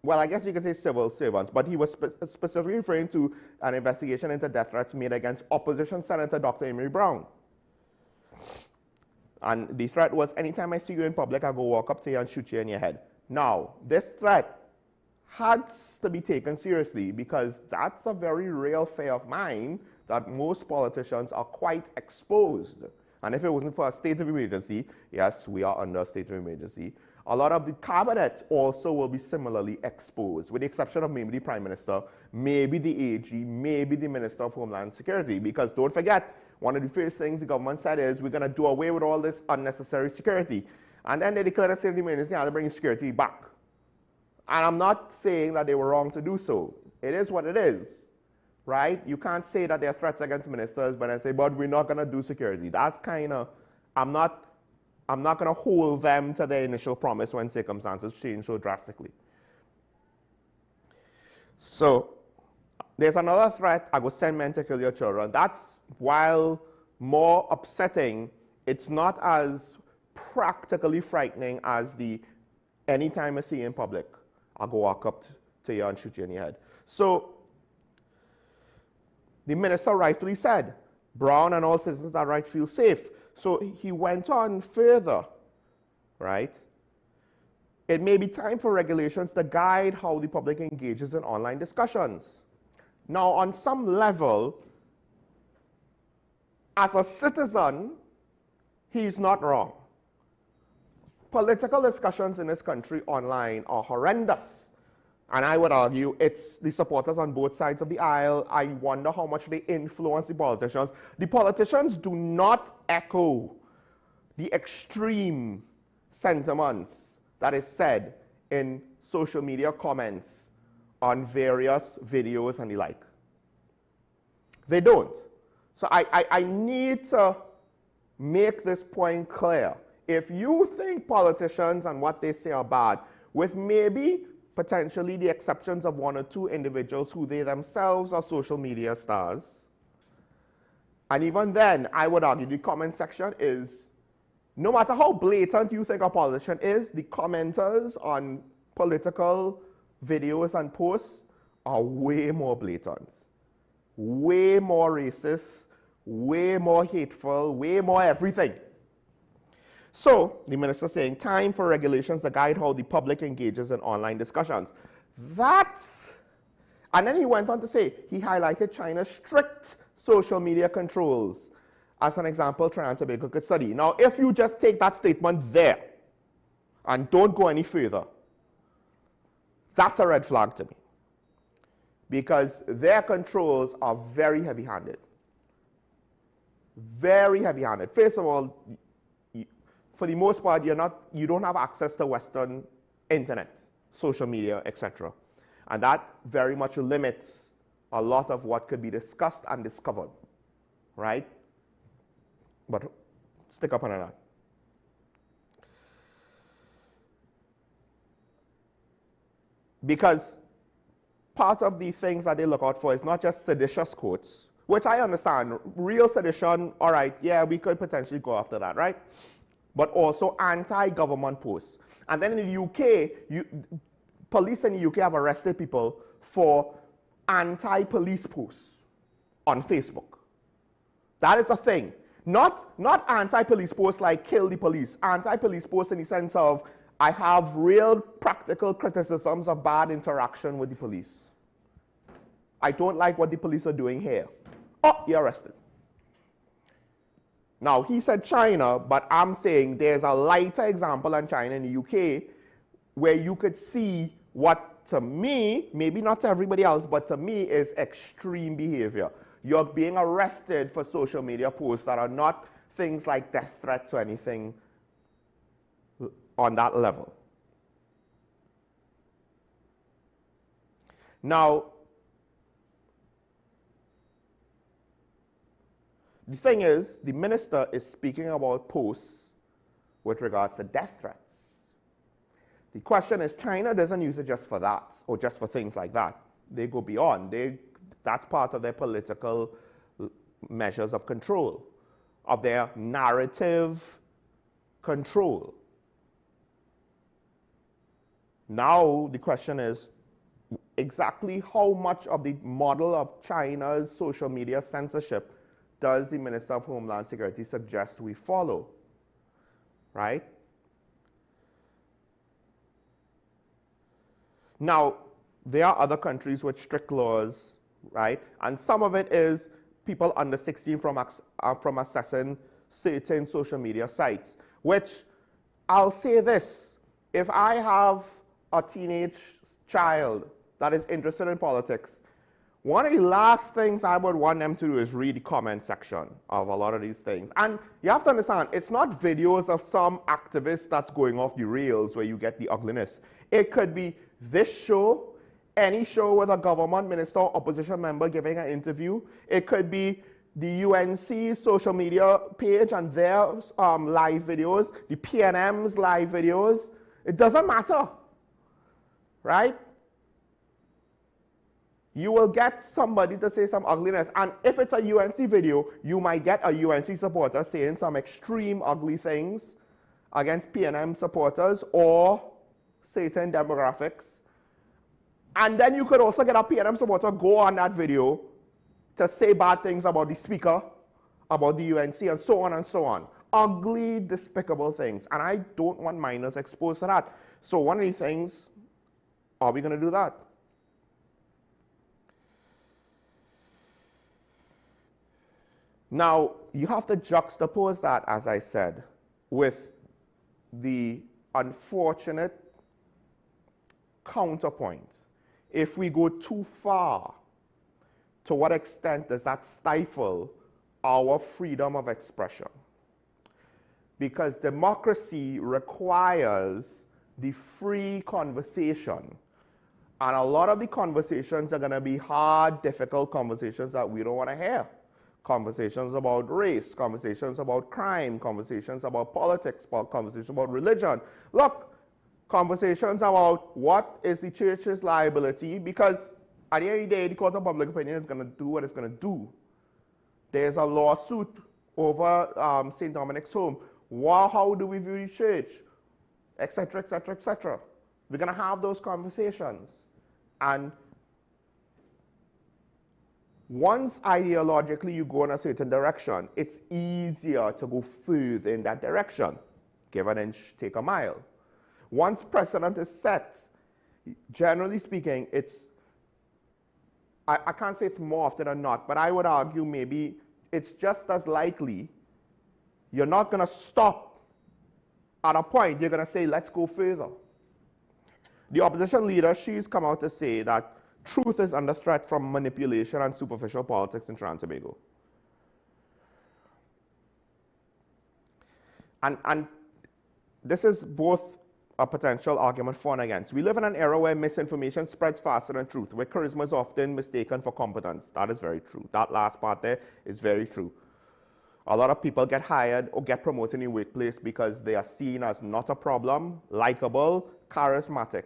well, I guess you could say civil servants, but he was specifically referring to an investigation into death threats made against opposition Senator Dr. Amory Brown. And the threat was, anytime I see you in public, I'll go walk up to you and shoot you in your head. Now, this threat has to be taken seriously because that's a very real fear of mine that most politicians are quite exposed. And if it wasn't for a state of emergency, yes, we are under a state of emergency, a lot of the cabinet also will be similarly exposed, with the exception of maybe the Prime Minister, maybe the AG, maybe the Minister of Homeland Security. Because don't forget, one of the first things the government said is we're going to do away with all this unnecessary security. And then they declared a state of emergency and they bring security back. And I'm not saying that they were wrong to do so. It is what it is, right? You can't say that there are threats against ministers, but then say, but we're not going to do security. That's kind of, I'm not going to hold them to their initial promise when circumstances change so drastically. So there's another threat, I will send men to kill your children. That's, while more upsetting, it's not as practically frightening as the anytime I see you in public, I'll go walk up to you and shoot you in your head. So the minister rightfully said, Brown and all citizens that rights feel safe. So he went on further, right? It may be time for regulations to guide how the public engages in online discussions. Now, on some level, as a citizen, he's not wrong. Political discussions in this country online are horrendous. And I would argue it's the supporters on both sides of the aisle. I wonder how much they influence the politicians. The politicians do not echo the extreme sentiments that is said in social media comments on various videos and the like. They don't. So I need to make this point clear. If you think politicians and what they say are bad, with maybe potentially the exceptions of one or two individuals who they themselves are social media stars, and even then, I would argue the comment section is, no matter how blatant you think a politician is, the commenters on political videos and posts are way more blatant, way more racist, way more hateful, way more everything. So, the minister saying, time for regulations to guide how the public engages in online discussions. And then he went on to say, he highlighted China's strict social media controls as an example Trinidad and Tobago could study. Now, if you just take that statement there and don't go any further, that's a red flag to me. because their controls are very heavy-handed. Very heavy-handed. First of all, for the most part, you don't have access to Western internet, social media, etc. And that very much limits a lot of what could be discussed and discovered, right? But stick up on that. Because part of the things that they look out for is not just seditious quotes, which I understand. Real sedition, all right, yeah, we could potentially go after that, right? But also anti-government posts. And then in the UK, police in the UK have arrested people for anti-police posts on Facebook. That is a thing. Not anti-police posts like kill the police. Anti-police posts in the sense of I have real practical criticisms of bad interaction with the police. I don't like what the police are doing here. Oh, you're arrested. Now, he said China, but I'm saying there's a lighter example in China in the UK where you could see what, to me, maybe not to everybody else, but to me is extreme behavior. You're being arrested for social media posts that are not things like death threats or anything on that level. Now, the thing is, the minister is speaking about posts with regards to death threats. The question is, China doesn't use it just for that, or just for things like that. They go beyond. That's part of their political measures of control, of their narrative control. Now, the question is, exactly how much of the model of China's social media censorship does the Minister of Homeland Security suggest we follow, right? Now, there are other countries with strict laws, right? And some of it is people under 16 from accessing certain social media sites, which I'll say this, if I have a teenage child that is interested in politics, one of the last things I would want them to do is read the comment section of a lot of these things. And you have to understand, it's not videos of some activist that's going off the rails where you get the ugliness. It could be this show, any show with a government minister or opposition member giving an interview. It could be the UNC social media page and their live videos, the PNM's live videos. It doesn't matter, right? You will get somebody to say some ugliness. And if it's a UNC video, you might get a UNC supporter saying some extreme ugly things against PNM supporters or certain demographics. And then you could also get a PNM supporter go on that video to say bad things about the speaker, about the UNC, and so on and so on. Ugly, despicable things. And I don't want minors exposed to that. So one of the things, are we going to do that? Now, you have to juxtapose that, as I said, with the unfortunate counterpoint. If we go too far, to what extent does that stifle our freedom of expression? Because democracy requires the free conversation. And a lot of the conversations are going to be hard, difficult conversations that we don't want to hear. Conversations about race, conversations about crime, conversations about politics, conversations about religion. Look, conversations about what is the church's liability, because at the end of the day, the court of public opinion is going to do what it's going to do. There's a lawsuit over St. Dominic's home. How do we view the church? Etc., etc., etc. We're going to have those conversations. And once ideologically you go in a certain direction, it's easier to go further in that direction. Give an inch, take a mile. Once precedent is set, generally speaking, I can't say it's more often than not, but I would argue maybe it's just as likely you're not going to stop at a point. You're going to say, let's go further. The opposition leader, she's come out to say that truth is under threat from manipulation and superficial politics in Trinidad and Tobago. And this is both a potential argument for and against. We live in an era where misinformation spreads faster than truth, where charisma is often mistaken for competence. That is very true. That last part there is very true. A lot of people get hired or get promoted in the workplace because they are seen as not a problem, likable, charismatic,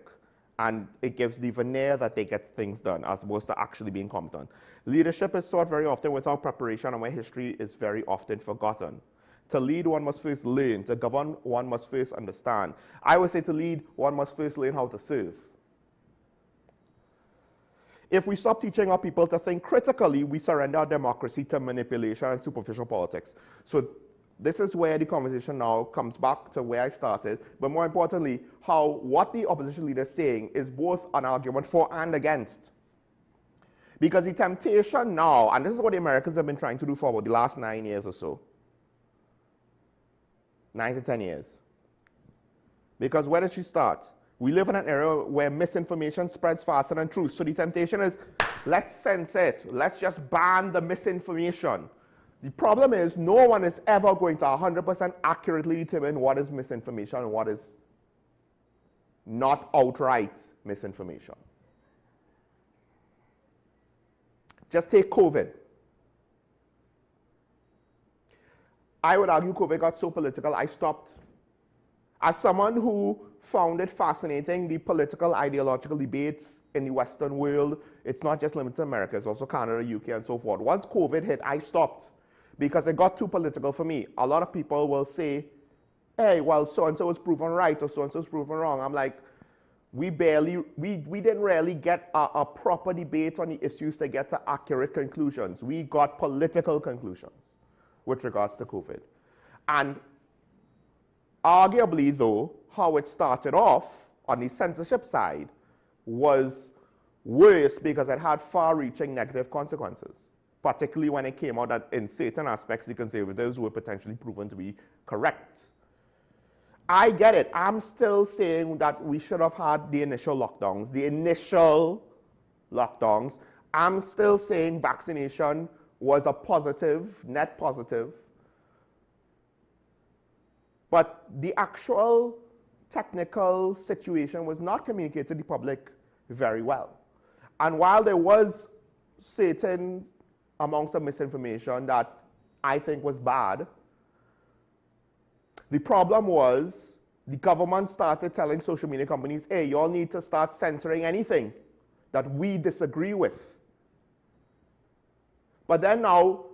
and it gives the veneer that they get things done as opposed to actually being competent. Leadership is sought very often without preparation, and where history is very often forgotten. To lead, one must first learn. To govern, one must first understand. I would say to lead, one must first learn how to serve. If we stop teaching our people to think critically, we surrender our democracy to manipulation and superficial politics. So this is where the conversation now comes back to where I started, but more importantly, what the opposition leader is saying is both an argument for and against. Because the temptation now, and this is what the Americans have been trying to do for about the last 9 years or so, 9 to 10 years. Because where did she start? We live in an era where misinformation spreads faster than truth. So the temptation is, let's censor it. Let's just ban the misinformation. The problem is, no one is ever going to 100% accurately determine what is misinformation and what is not outright misinformation. Just take COVID. I would argue COVID got so political, I stopped. As someone who found it fascinating, the political, ideological debates in the Western world, it's not just limited to America, it's also Canada, UK, and so forth. Once COVID hit, I stopped because it got too political for me. A lot of people will say, hey, well, so-and-so was proven right or so-and-so was proven wrong. I'm like, we didn't really get a proper debate on the issues to get to accurate conclusions. We got political conclusions with regards to COVID. And arguably, though, how it started off on the censorship side was worse because it had far-reaching negative consequences, particularly when it came out that in certain aspects the conservatives were potentially proven to be correct. I get it. I'm still saying that we should have had the initial lockdowns. I'm still saying vaccination was a positive, net positive. But the actual technical situation was not communicated to the public very well. And while there was certain amounts of misinformation that I think was bad, the problem was the government started telling social media companies, hey, y'all need to start censoring anything that we disagree with. But then now,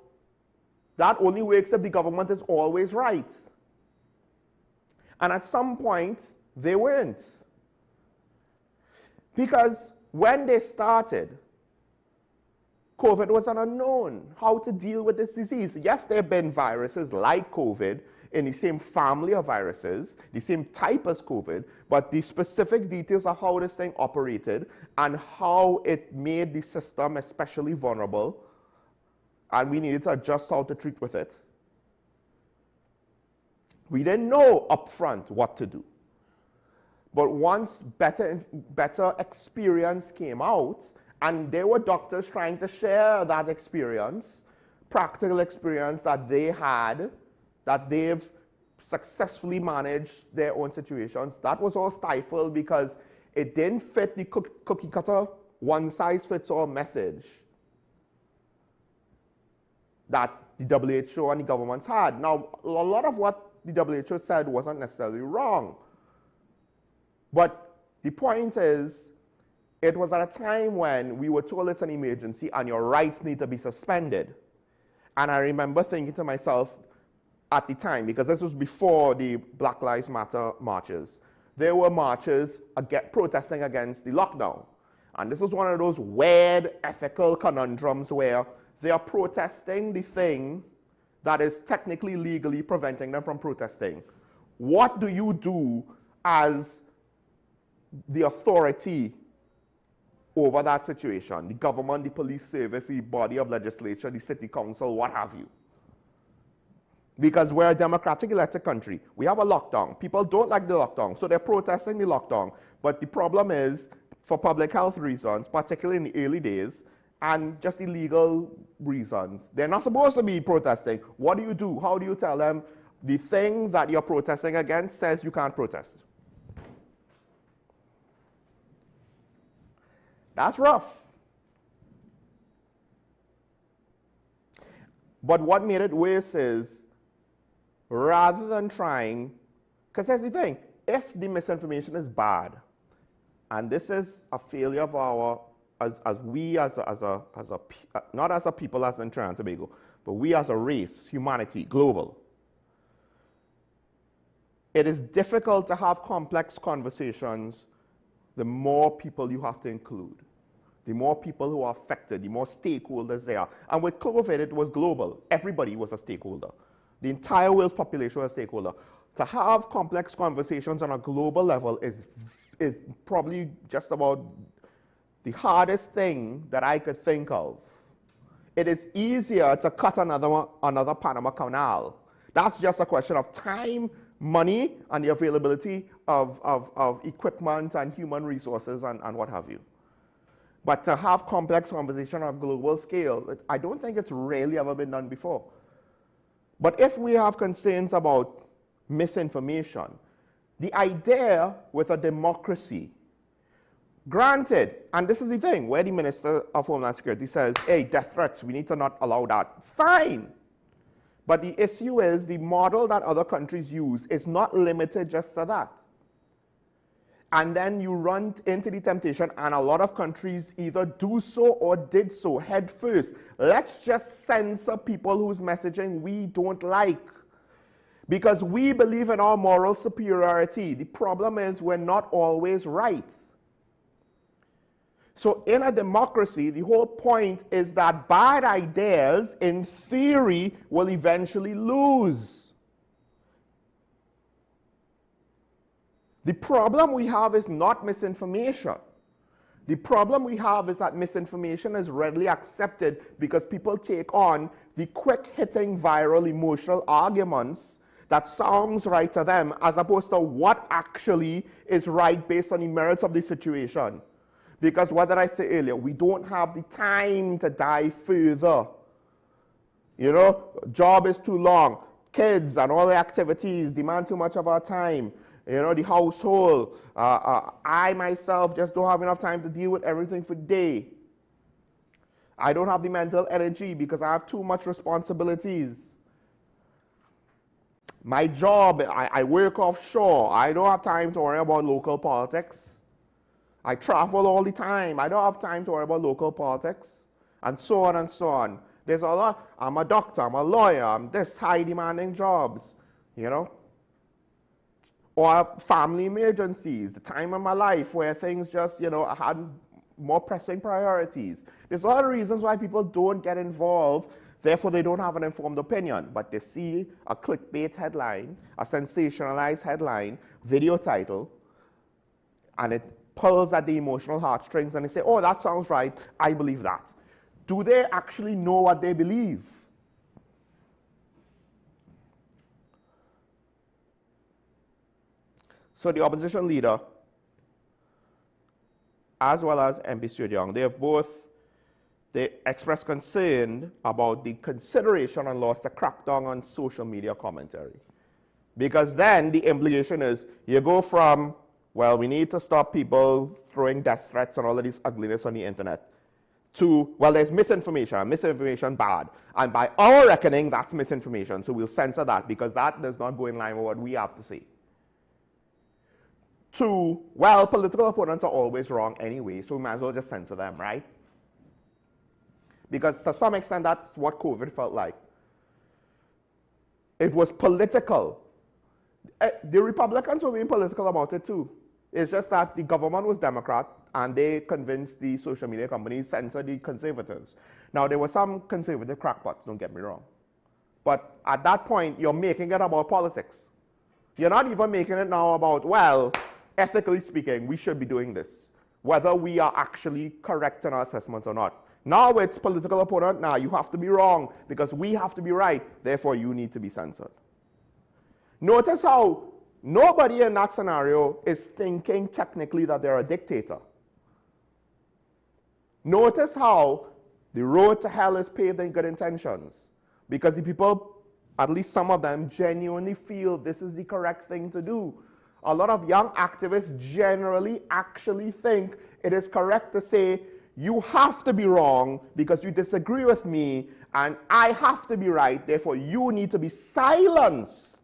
that only works if the government is always right. And at some point, they weren't. Because when they started, COVID was an unknown, how to deal with this disease. Yes, there have been viruses like COVID in the same family of viruses, the same type as COVID, but the specific details of how this thing operated and how it made the system especially vulnerable, and we needed to adjust how to treat with it. We didn't know upfront what to do. But once better experience came out, and there were doctors trying to share that experience, practical experience that they had, that they've successfully managed their own situations, that was all stifled because it didn't fit the cookie cutter, one-size-fits-all message that the WHO and the governments had. Now, a lot of what the WHO said wasn't necessarily wrong. But the point is, it was at a time when we were told it's an emergency and your rights need to be suspended. And I remember thinking to myself at the time, because this was before the Black Lives Matter marches, there were marches protesting against the lockdown. And this was one of those weird ethical conundrums where they are protesting the thing that is technically legally preventing them from protesting. What do you do as the authority over that situation? The government, the police service, the body of legislature, the city council, what have you. Because we're a democratic elected country. We have a lockdown. People don't like the lockdown, so they're protesting the lockdown. But the problem is, for public health reasons, particularly in the early days, and just illegal reasons, they're not supposed to be protesting. What do? How do you tell them the thing that you're protesting against says you can't protest? That's rough. But what made it worse is, rather than trying, because here's the thing, if the misinformation is bad, and this is a failure of our, not as a people as in Trinidad and Tobago, but we as a race, humanity, global, it is difficult to have complex conversations the more people you have to include. The more people who are affected, the more stakeholders there are. And with COVID, it was global. Everybody was a stakeholder. The entire world's population was a stakeholder. To have complex conversations on a global level is probably just about the hardest thing that I could think of. It is easier to cut another Panama Canal. That's just a question of time, money, and the availability of equipment and human resources and what have you. But to have complex conversation on a global scale, I don't think it's really ever been done before. But if we have concerns about misinformation, the idea with a democracy, granted, and this is the thing, where the Minister of Homeland Security says, hey, death threats, we need to not allow that. Fine. But the issue is the model that other countries use is not limited just to that. And then you run into the temptation, and a lot of countries either do so or did so head first. Let's just censor people whose messaging we don't like, because we believe in our moral superiority. The problem is we're not always right. So in a democracy, the whole point is that bad ideas, in theory, will eventually lose. The problem we have is not misinformation. The problem we have is that misinformation is readily accepted because people take on the quick-hitting, viral, emotional arguments that sounds right to them, as opposed to what actually is right based on the merits of the situation. Because what did I say earlier? We don't have the time to dive further. You know, job is too long. Kids and all the activities demand too much of our time. You know, the household. I myself just don't have enough time to deal with everything for the day. I don't have the mental energy because I have too much responsibilities. My job, I work offshore. I don't have time to worry about local politics. I travel all the time. I don't have time to worry about local politics. And so on and so on. There's a lot. I'm a doctor. I'm a lawyer. I'm this high demanding jobs, you know. Or family emergencies, the time of my life where things just, you know, I had more pressing priorities. There's a lot of reasons why people don't get involved, therefore they don't have an informed opinion. But they see a clickbait headline, a sensationalized headline, video title, and it pulls at the emotional heartstrings and they say, oh, that sounds right, I believe that. Do they actually know what they believe? So the opposition leader, as well as MP Stuart-Young, they expressed concern about the consideration and laws to crack down on social media commentary. Because then the implication is you go from, well, we need to stop people throwing death threats and all of this ugliness on the internet, to, well, there's misinformation, and misinformation bad. And by our reckoning, that's misinformation. So we'll censor that because that does not go in line with what we have to say. To, well, political opponents are always wrong anyway, so we might as well just censor them, right? Because to some extent, that's what COVID felt like. It was political. The Republicans were being political about it too. It's just that the government was Democrat, and they convinced the social media companies to censor the conservatives. Now, there were some conservative crackpots, don't get me wrong. But at that point, you're making it about politics. You're not even making it now about, well, ethically speaking, we should be doing this, whether we are actually correct in our assessment or not. Now it's political opponent. Now you have to be wrong because we have to be right. Therefore, you need to be censored. Notice how nobody in that scenario is thinking technically that they're a dictator. Notice how the road to hell is paved in good intentions because the people, at least some of them, genuinely feel this is the correct thing to do. A lot of young activists generally actually think it is correct to say, you have to be wrong because you disagree with me and I have to be right, therefore you need to be silenced.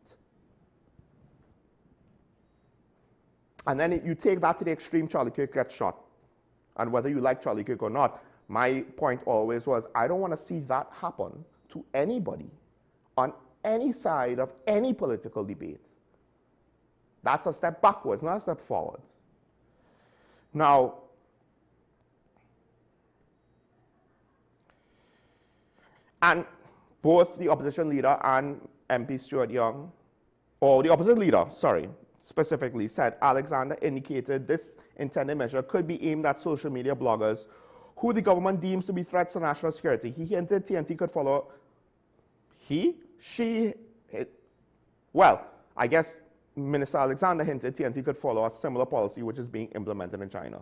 And then you take that to the extreme, Charlie Kirk gets shot. And whether you like Charlie Kirk or not, my point always was, I don't want to see that happen to anybody on any side of any political debate. That's a step backwards, not a step forwards. Now, and both the opposition leader and MP Stuart Young, or the opposition leader, sorry, specifically said Alexander indicated this intended measure could be aimed at social media bloggers who the government deems to be threats to national security. He hinted TNT could follow, well, I guess Minister Alexander hinted TNT could follow a similar policy which is being implemented in China.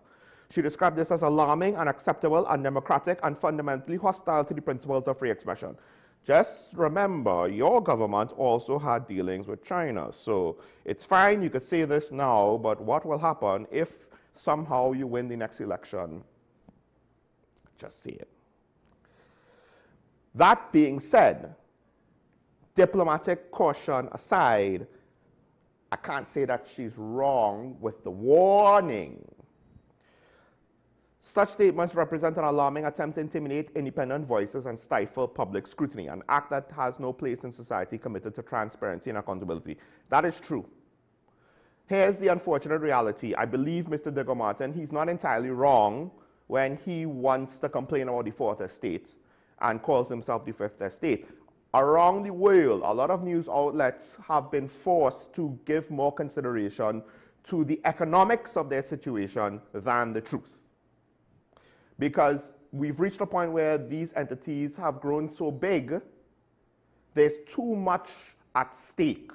She described this as alarming, unacceptable, undemocratic, and fundamentally hostile to the principles of free expression. Just remember, your government also had dealings with China. So it's fine, you could say this now, but what will happen if somehow you win the next election? Just say it. That being said, diplomatic caution aside, I can't say that she's wrong with the warning. Such statements represent an alarming attempt to intimidate independent voices and stifle public scrutiny, an act that has no place in society committed to transparency and accountability. That is true. Here's the unfortunate reality. I believe Mr. Digger Martin, he's not entirely wrong when he wants to complain about the fourth estate and calls himself the fifth estate. Around the world, a lot of news outlets have been forced to give more consideration to the economics of their situation than the truth. Because we've reached a point where these entities have grown so big, there's too much at stake,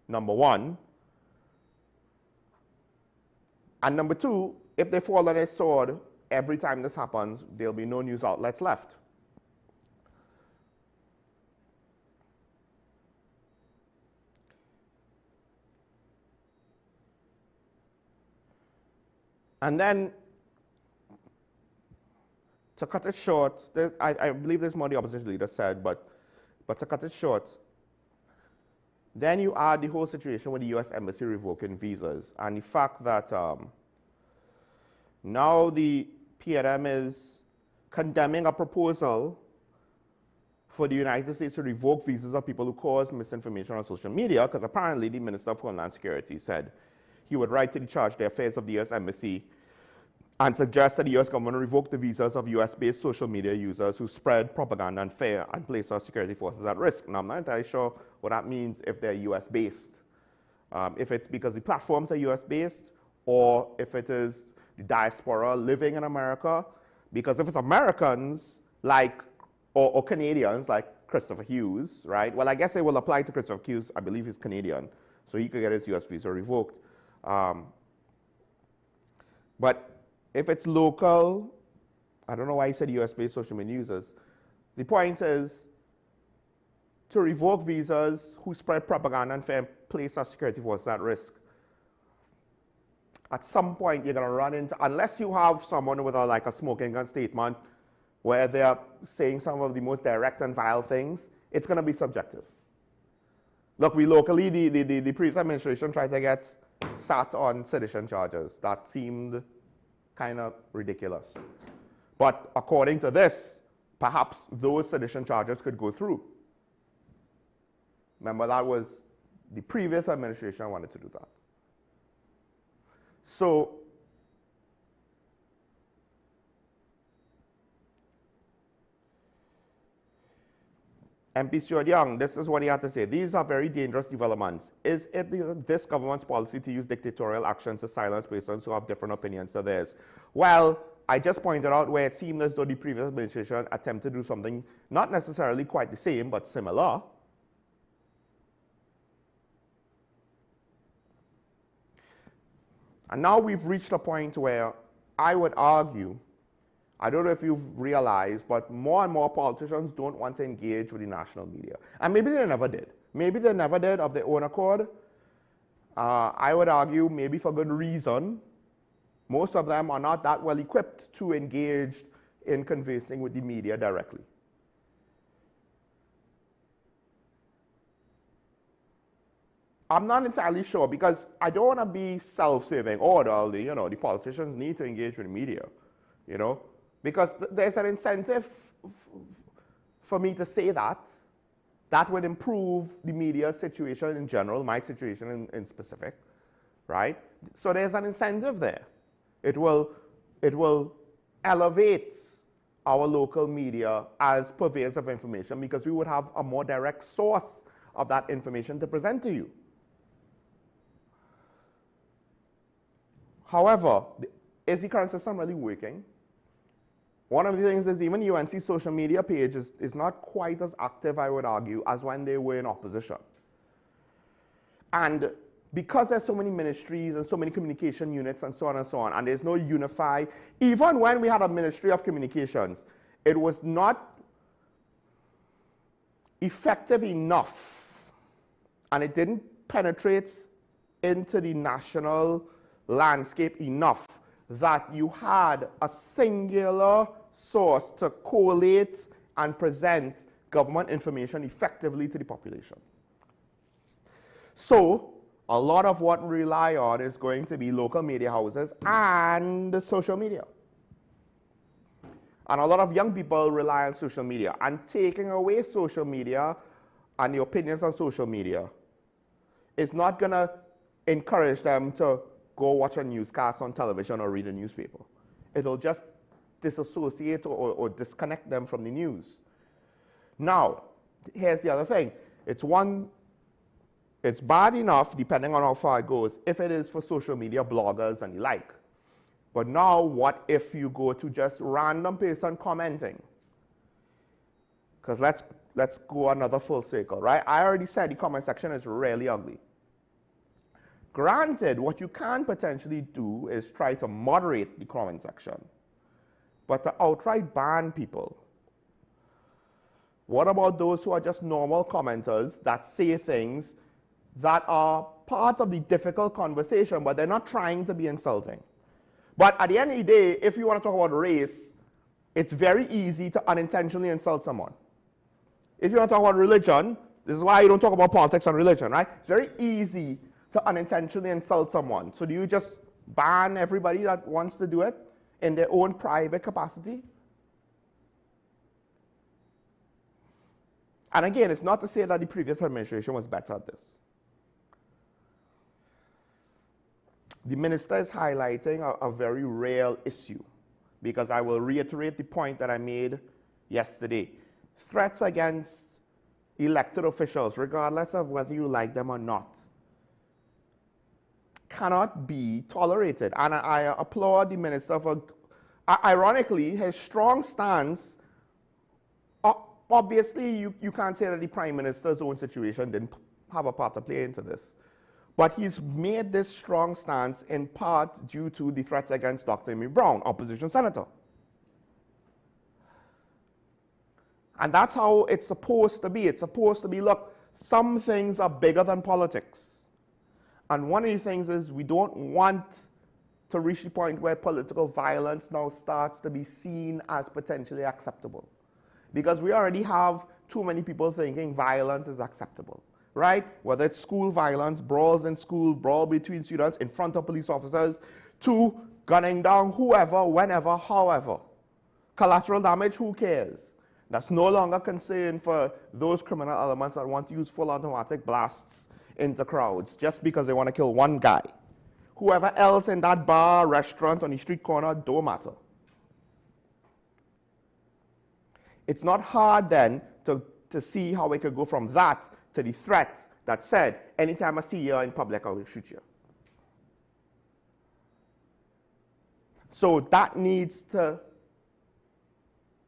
number one. And number two, if they fall on their sword, every time this happens, there'll be no news outlets left. And then, to cut it short, I believe there's more the opposition leader said, but to cut it short, then you add the whole situation with the U.S. Embassy revoking visas and the fact that now the PNM is condemning a proposal for the United States to revoke visas of people who cause misinformation on social media, because apparently the Minister of Homeland Security said he would write to the charge the affairs of the U.S. Embassy and suggest that the U.S. government revoke the visas of U.S.-based social media users who spread propaganda and fear and place our security forces at risk. Now, I'm not entirely sure what that means if they're U.S.-based. If it's because the platforms are U.S.-based, or if it is the diaspora living in America. Because if it's Americans, like, or Canadians, like Christopher Hughes, right? Well, I guess it will apply to Christopher Hughes. I believe he's Canadian, so he could get his U.S. visa revoked. But if it's local, I don't know why he said US-based social media users. The point is to revoke visas who spread propaganda and fear, place our security forces at risk. At some point, you're going to run into, unless you have someone with like a smoking gun statement where they're saying some of the most direct and vile things, it's going to be subjective. Look, we locally, the previous administration tried to get sat on sedition charges. That seemed kind of ridiculous. But according to this, perhaps those sedition charges could go through. Remember, that was the previous administration wanted to do that. So, MP Stuart Young, this is what he had to say. These are very dangerous developments. Is it this government's policy to use dictatorial actions to silence persons who have different opinions to theirs? Well, I just pointed out where it seemed as though the previous administration attempted to do something not necessarily quite the same, but similar. And now we've reached a point where I would argue, I don't know if you've realized, but more and more politicians don't want to engage with the national media. And maybe they never did. Maybe they never did of their own accord. I would argue maybe for good reason. Most of them are not that well equipped to engage in conversing with the media directly. I'm not entirely sure because I don't want to be self-serving. Oh, the politicians need to engage with the media, because there's an incentive for me to say that. That would improve the media situation in general, my situation in specific, right? So there's an incentive there. It will elevate our local media as purveyors of information because we would have a more direct source of that information to present to you. However, is the current system really working? One of the things is even UNC's social media page is not quite as active, I would argue, as when they were in opposition. And because there's so many ministries and so many communication units and so on, and there's no unified, even when we had a Ministry of Communications, it was not effective enough, and it didn't penetrate into the national landscape enough that you had a singular source to collate and present government information effectively to the population. So a lot of what we rely on is going to be local media houses and social media. And a lot of young people rely on social media, and taking away social media and the opinions on social media is not going to encourage them to go watch a newscast on television or read a newspaper. It'll just disassociate or disconnect them from the news. Now, here's the other thing. It's bad enough, depending on how far it goes, if it is for social media bloggers and the like. But now, what if you go to just random person commenting? Because let's go another full circle, right? I already said the comment section is really ugly. Granted, what you can potentially do is try to moderate the comment section, but to outright ban people. What about those who are just normal commenters that say things that are part of the difficult conversation, but they're not trying to be insulting? But at the end of the day, if you want to talk about race, it's very easy to unintentionally insult someone. If you want to talk about religion, this is why you don't talk about politics and religion, right? It's very easy to unintentionally insult someone. So do you just ban everybody that wants to do it in their own private capacity? And again, it's not to say that the previous administration was better at this. The minister is highlighting a very real issue, because I will reiterate the point that I made yesterday. Threats against elected officials, regardless of whether you like them or not, cannot be tolerated. And I applaud the minister for, ironically, his strong stance. Obviously, you can't say that the prime minister's own situation didn't have a part to play into this. But he's made this strong stance in part due to the threats against Dr. Amy Brown, opposition senator. And that's how it's supposed to be. It's supposed to be, look, some things are bigger than politics. And one of the things is we don't want to reach the point where political violence now starts to be seen as potentially acceptable. Because we already have too many people thinking violence is acceptable, right? Whether it's school violence, brawls in school, brawl between students in front of police officers, to gunning down whoever, whenever, however. Collateral damage, who cares? That's no longer concern for those criminal elements that want to use full automatic blasts into crowds just because they want to kill one guy. Whoever else in that bar, restaurant, on the street corner, don't matter. It's not hard then to see how we could go from that to the threat that said, anytime I see you in public, I will shoot you. So that needs to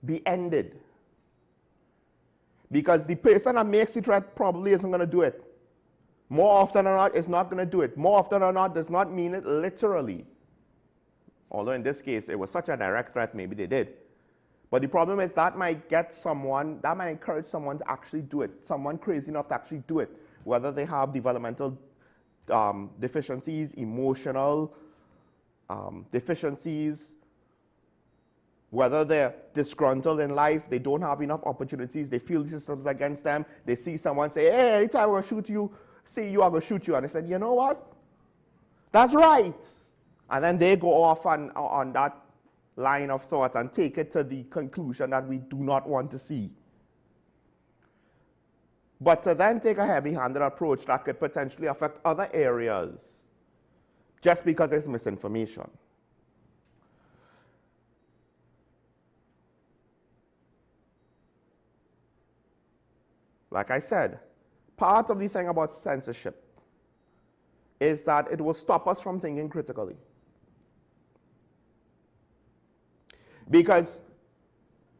be ended. Because the person that makes the threat probably isn't going to do it. More often than not, is not going to do it. More often than not does not mean it literally. Although in this case, it was such a direct threat, maybe they did. But the problem is that might encourage someone to actually do it. Someone crazy enough to actually do it. Whether they have developmental deficiencies, emotional deficiencies, whether they're disgruntled in life, they don't have enough opportunities, they feel the system's against them, they see someone say, hey, anytime I'm going to shoot you, see you, I'm going to shoot you. And they said, you know what? That's right. And then they go off on that line of thought and take it to the conclusion that we do not want to see. But to then take a heavy-handed approach that could potentially affect other areas just because it's misinformation. Like I said, part of the thing about censorship is that it will stop us from thinking critically. Because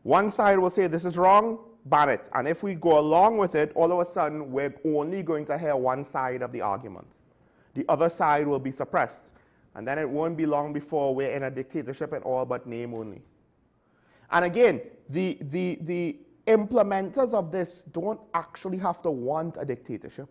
one side will say this is wrong, ban it. And if we go along with it, all of a sudden we're only going to hear one side of the argument. The other side will be suppressed. And then it won't be long before we're in a dictatorship in all but name only. And again, the implementers of this don't actually have to want a dictatorship.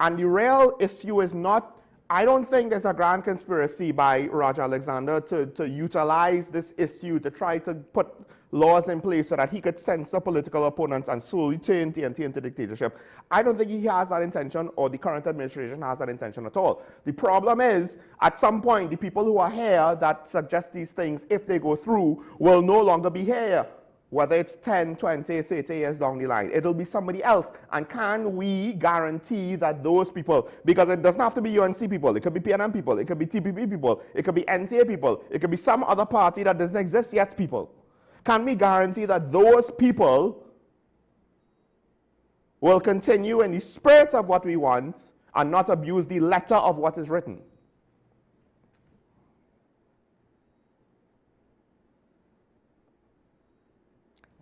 And the real issue is not, I don't think there's a grand conspiracy by Roger Alexander to utilize this issue to try to put laws in place so that he could censor political opponents and slowly turn TNT into dictatorship. I don't think he has that intention, or the current administration has that intention at all. The problem is, at some point, the people who are here that suggest these things, if they go through, will no longer be here. Whether it's 10, 20, 30 years down the line, it'll be somebody else. And can we guarantee that those people, because it doesn't have to be UNC people, it could be PNM people, it could be TPP people, it could be NTA people, it could be some other party that doesn't exist yet people. Can we guarantee that those people will continue in the spirit of what we want and not abuse the letter of what is written?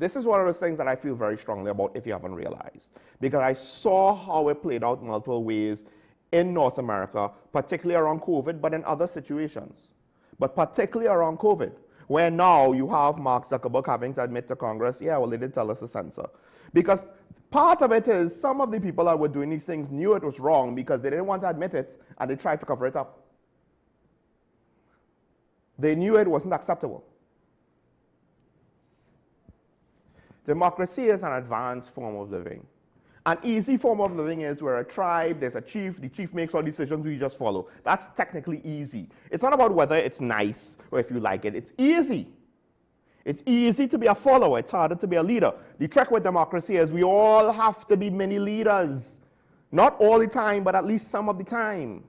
This is one of those things that I feel very strongly about, if you haven't realized, because I saw how it played out multiple ways in North America, particularly around COVID, but in other situations. But particularly around COVID, where now you have Mark Zuckerberg having to admit to Congress, yeah, well, they did tell us to censor. Because part of it is some of the people that were doing these things knew it was wrong because they didn't want to admit it, and they tried to cover it up. They knew it wasn't acceptable. Democracy is an advanced form of living. An easy form of living is where a tribe, there's a chief, the chief makes all decisions, we just follow. That's technically easy. It's not about whether it's nice or if you like it. It's easy. It's easy to be a follower. It's harder to be a leader. The trick with democracy is we all have to be mini leaders. Not all the time, but at least some of the time.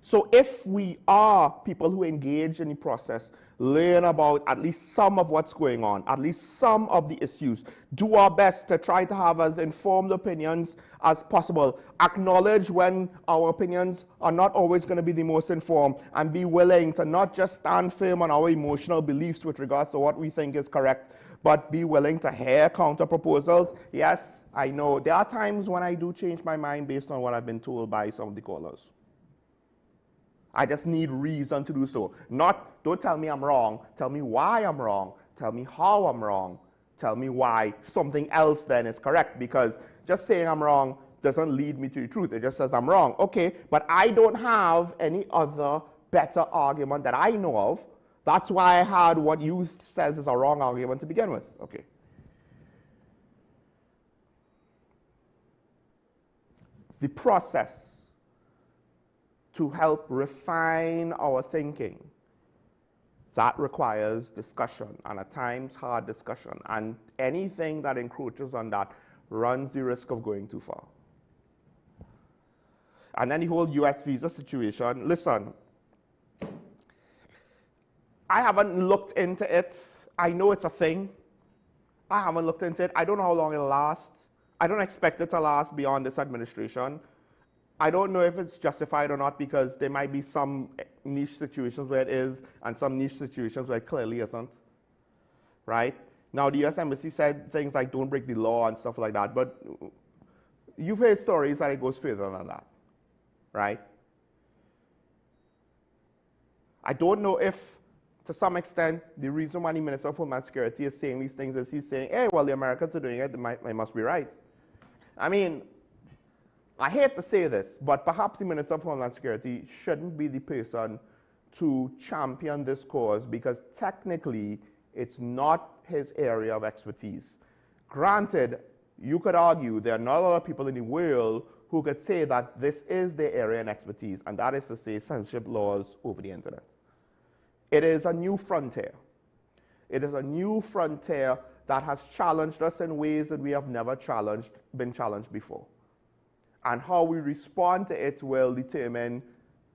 So if we are people who engage in the process, learn about at least some of what's going on, at least some of the issues, do our best to try to have as informed opinions as possible, acknowledge when our opinions are not always going to be the most informed, and be willing to not just stand firm on our emotional beliefs with regards to what we think is correct, but be willing to hear counter proposals. Yes, I know there are times when I do change my mind based on what I've been told by some of the callers. I just need reason to do so. Not, don't tell me I'm wrong, tell me why I'm wrong, tell me how I'm wrong, tell me why something else then is correct, because just saying I'm wrong doesn't lead me to the truth. It just says I'm wrong. Okay, but I don't have any other better argument that I know of. That's why I had what you says is a wrong argument to begin with. Okay. The process to help refine our thinking, that requires discussion, and at times hard discussion. And anything that encroaches on that runs the risk of going too far. And then the whole US visa situation, listen, I haven't looked into it. I know it's a thing. I haven't looked into it. I don't know how long it'll last. I don't expect it to last beyond this administration. I don't know if it's justified or not because there might be some niche situations where it is and some niche situations where it clearly isn't, right? Now, the U.S. Embassy said things like don't break the law and stuff like that, but you've heard stories that it goes further than that, right? I don't know if, to some extent, the reason why the Minister of Homeland Security is saying these things is he's saying, hey, well, the Americans are doing it, they must be right. I mean, I hate to say this, but perhaps the Minister of Homeland Security shouldn't be the person to champion this cause because technically it's not his area of expertise. Granted, you could argue there are not a lot of people in the world who could say that this is their area of expertise, and that is to say censorship laws over the internet. It is a new frontier. It is a new frontier that has challenged us in ways that we have never been challenged before. And how we respond to it will determine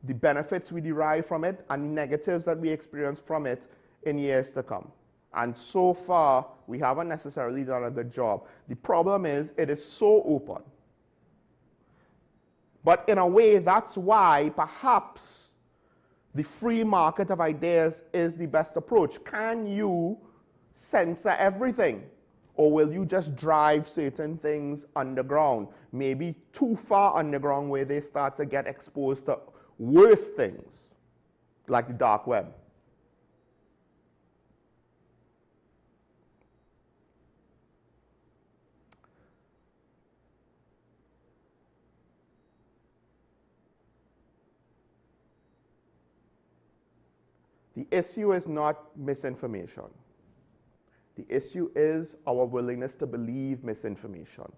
the benefits we derive from it and the negatives that we experience from it in years to come. And so far, we haven't necessarily done a good job. The problem is, it is so open. But in a way, that's why perhaps the free market of ideas is the best approach. Can you censor everything? Or will you just drive certain things underground? Maybe too far underground where they start to get exposed to worse things, like the dark web. The issue is not misinformation. The issue is our willingness to believe misinformation.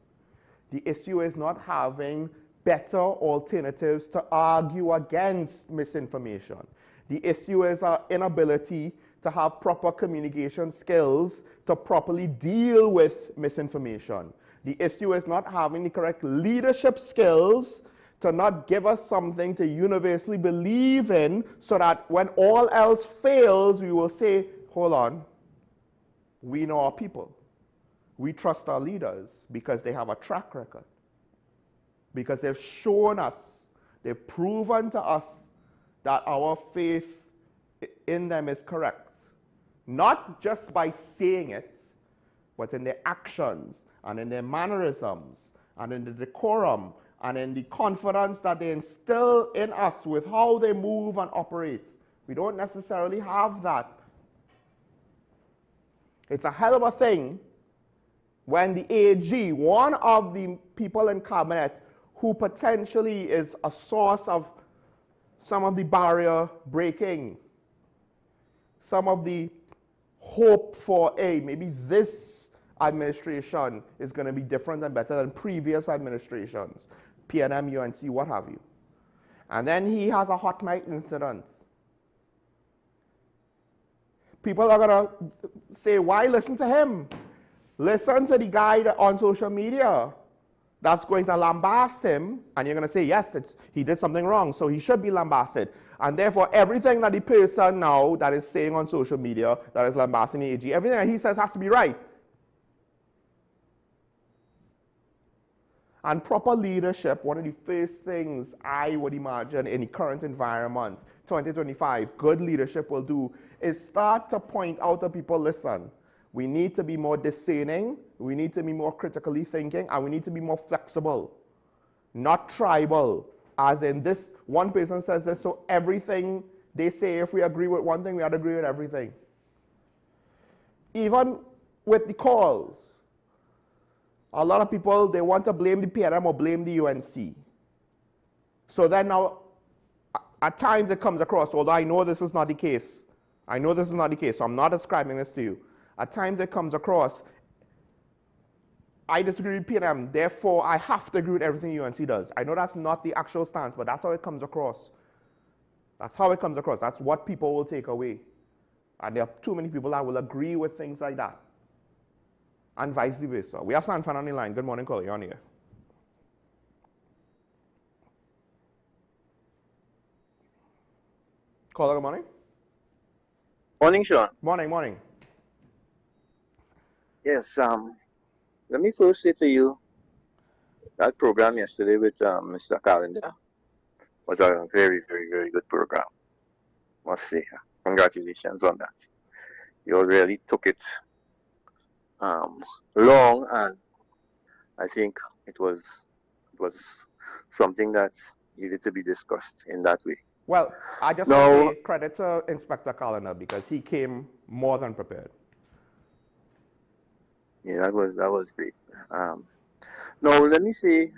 The issue is not having better alternatives to argue against misinformation. The issue is our inability to have proper communication skills to properly deal with misinformation. The issue is not having the correct leadership skills to not give us something to universally believe in so that when all else fails, we will say, hold on, we know our people. We trust our leaders because they have a track record. Because they've shown us, they've proven to us that our faith in them is correct. Not just by saying it, but in their actions and in their mannerisms and in the decorum and in the confidence that they instill in us with how they move and operate. We don't necessarily have that. It's a hell of a thing when the AG, one of the people in cabinet who potentially is a source of some of the barrier breaking, some of the hope for, hey, maybe this administration is going to be different and better than previous administrations, PNM, UNC, what have you. And then he has a hot mic incident. People are going to say, why listen to him? Listen to the guy on social media that's going to lambast him, and you're going to say, yes, he did something wrong, so he should be lambasted. And therefore, everything that the person now that is saying on social media, that is lambasting the AG, everything that he says has to be right. And proper leadership, one of the first things I would imagine in the current environment, 2025, good leadership will do is start to point out to people, listen, we need to be more discerning, we need to be more critically thinking, and we need to be more flexible, not tribal, as in this, one person says this, so everything they say, if we agree with one thing, we have to agree with everything. Even with the calls, a lot of people, they want to blame the PNM or blame the UNC. So then now, at times it comes across, although I know this is not the case. I know this is not the case, so I'm not ascribing this to you. At times it comes across, I disagree with PNM, therefore I have to agree with everything UNC does. I know that's not the actual stance, but that's how it comes across. That's how it comes across. That's what people will take away. And there are too many people that will agree with things like that. And vice versa. We have Sanfan on the line. Good morning, caller. You're on here. Caller, good morning. Morning, Sean. Morning, morning. Yes, let me first say to you that program yesterday with Mr. Calendar was a very, very, very good program. Must say, congratulations on that. You really took it long, and I think it was something that needed to be discussed in that way. Well, I just want to Now, say credit to Inspector Callender because he came more than prepared. yeah, that was great. Now, let me say,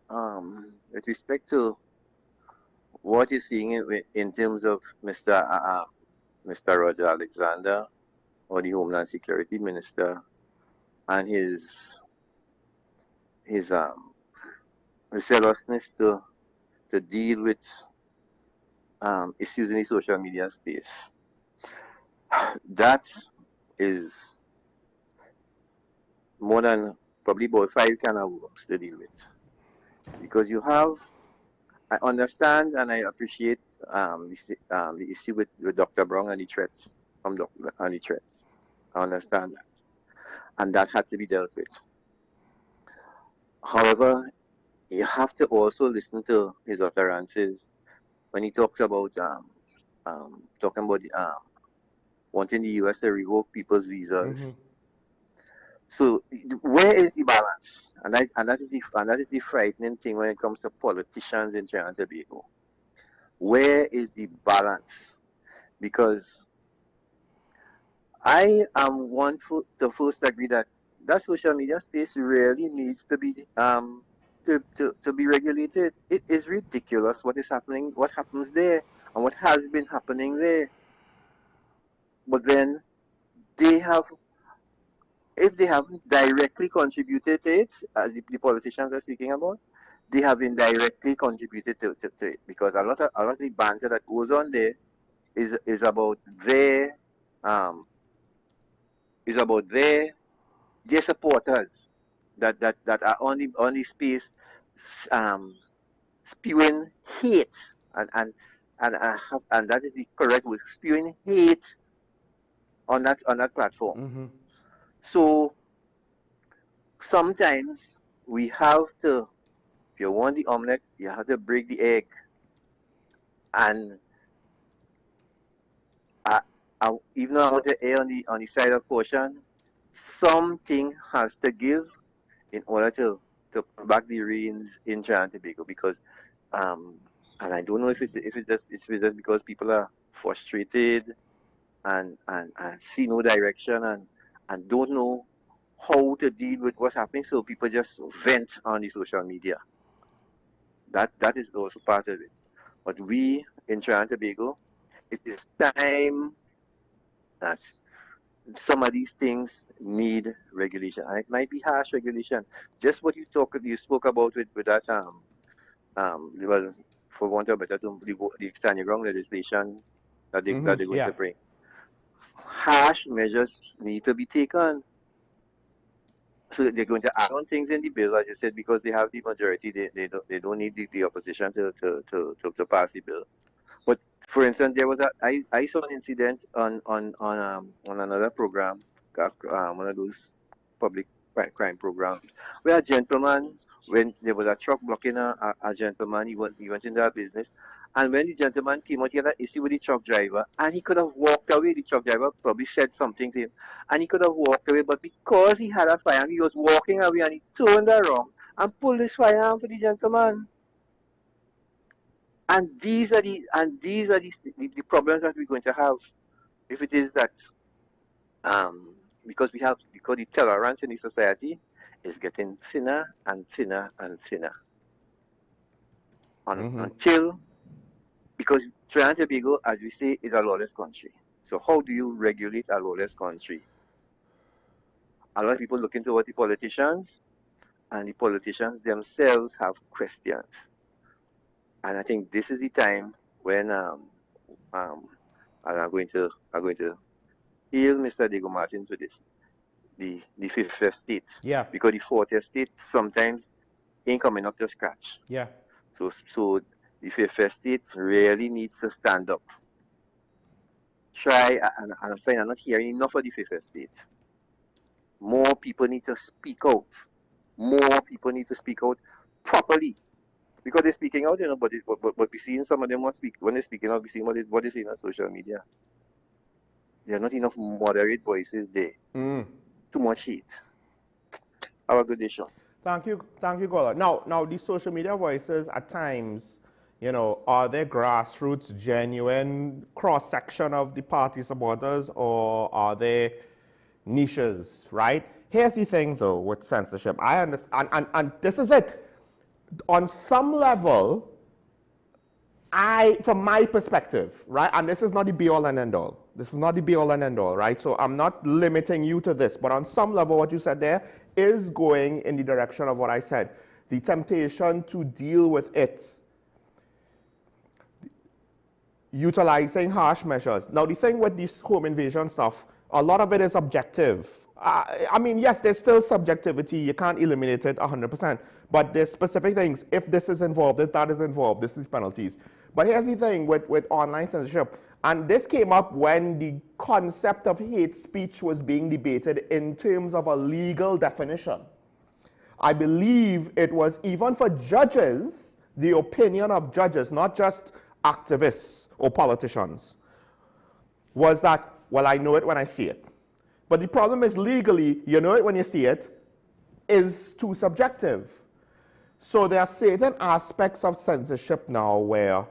with respect to what you're seeing in terms of Mr. Roger Alexander, or the Homeland Security Minister, and his zealousness to deal with issues in the social media space. That is more than probably about 5 can of worms to deal with, because I understand and I appreciate the issue with Dr. Brown and the threats from Dr. and the threats. I understand that, and that had to be dealt with. However, you have to also listen to his utterances when he talks about wanting the U.S. to revoke people's visas. So where is the balance? And that is the frightening thing when it comes to politicians in Trinidad and Tobago. Where is the balance? Because I am one to first agree that social media space really needs to be to be regulated. It is ridiculous what is happening, what happens there, and what has been happening there. But then they have, if they haven't directly contributed to it, as the politicians are speaking about, they have indirectly contributed to it, because a lot of the banter that goes on there is about their supporters that are on the space spewing hate, and that is the correct word, spewing hate on that platform. So sometimes we have to, if you want the omelette, you have to break the egg. And even though I want to err on the side of caution, something has to give in order to pull back the reins in Trinidad and Tobago, because and I don't know if it's just because people are frustrated and see no direction and don't know how to deal with what's happening, so people just vent on the social media. That is also part of it. But we in Trinidad and Tobago, it is time that some of these things need regulation, and it might be harsh regulation. Just what you spoke about with that well, for want of a better term, the standing ground legislation that they're going to bring. Harsh measures need to be taken. So they're going to add on things in the bill, as you said, because they have the majority. They don't need the opposition to pass the bill. But for instance, there was I saw an incident on another program, one of those public crime programs, where a gentleman, when there was a truck blocking a gentleman, he went into a business, and when the gentleman came out, he had an issue with the truck driver, and he could have walked away. The truck driver probably said something to him, and he could have walked away, but because he had a firearm, he was walking away, and he turned around and pulled his firearm for the gentleman. And these are the problems that we're going to have if it is that because the tolerance in the society is getting thinner and thinner and thinner until, because Trinidad and Tobago, as we say, is a lawless country. So how do you regulate a lawless country? A lot of people look into what the politicians, and the politicians themselves have questions. And I think this is the time when I'm going to heal Mr. Diego Martins with this. The fifth estate. Yeah. Because the fourth estate sometimes ain't coming up to scratch. Yeah. So the fifth estate really needs to stand up. Try, and I'm finding I'm not hearing enough of the fifth estate. More people need to speak out. more people need to speak out properly. Because they're speaking out, but we see in some of them when they're speaking out, we see what they see on social media. There are not enough moderate voices there. Too much hate. Have a good day, Sean. Thank you, Gola. Now, these social media voices at times, are they grassroots, genuine cross-section of the party supporters, or are they niches, right? Here's the thing, though, with censorship. I understand, and this is it. On some level, from my perspective, right, and this is not the be-all and end-all. This is not the be-all and end-all, right? So I'm not limiting you to this, but on some level, what you said there is going in the direction of what I said. The temptation to deal with it, utilizing harsh measures. Now, the thing with this home invasion stuff, a lot of it is objective. I mean, yes, there's still subjectivity. You can't eliminate it 100%. But there's specific things. If this is involved, if that is involved, this is penalties. But here's the thing with online censorship. And this came up when the concept of hate speech was being debated in terms of a legal definition. I believe it was even for judges, the opinion of judges, not just activists or politicians, was that, well, I know it when I see it. But the problem is legally, you know it when you see it, is too subjective. So there are certain aspects of censorship now where,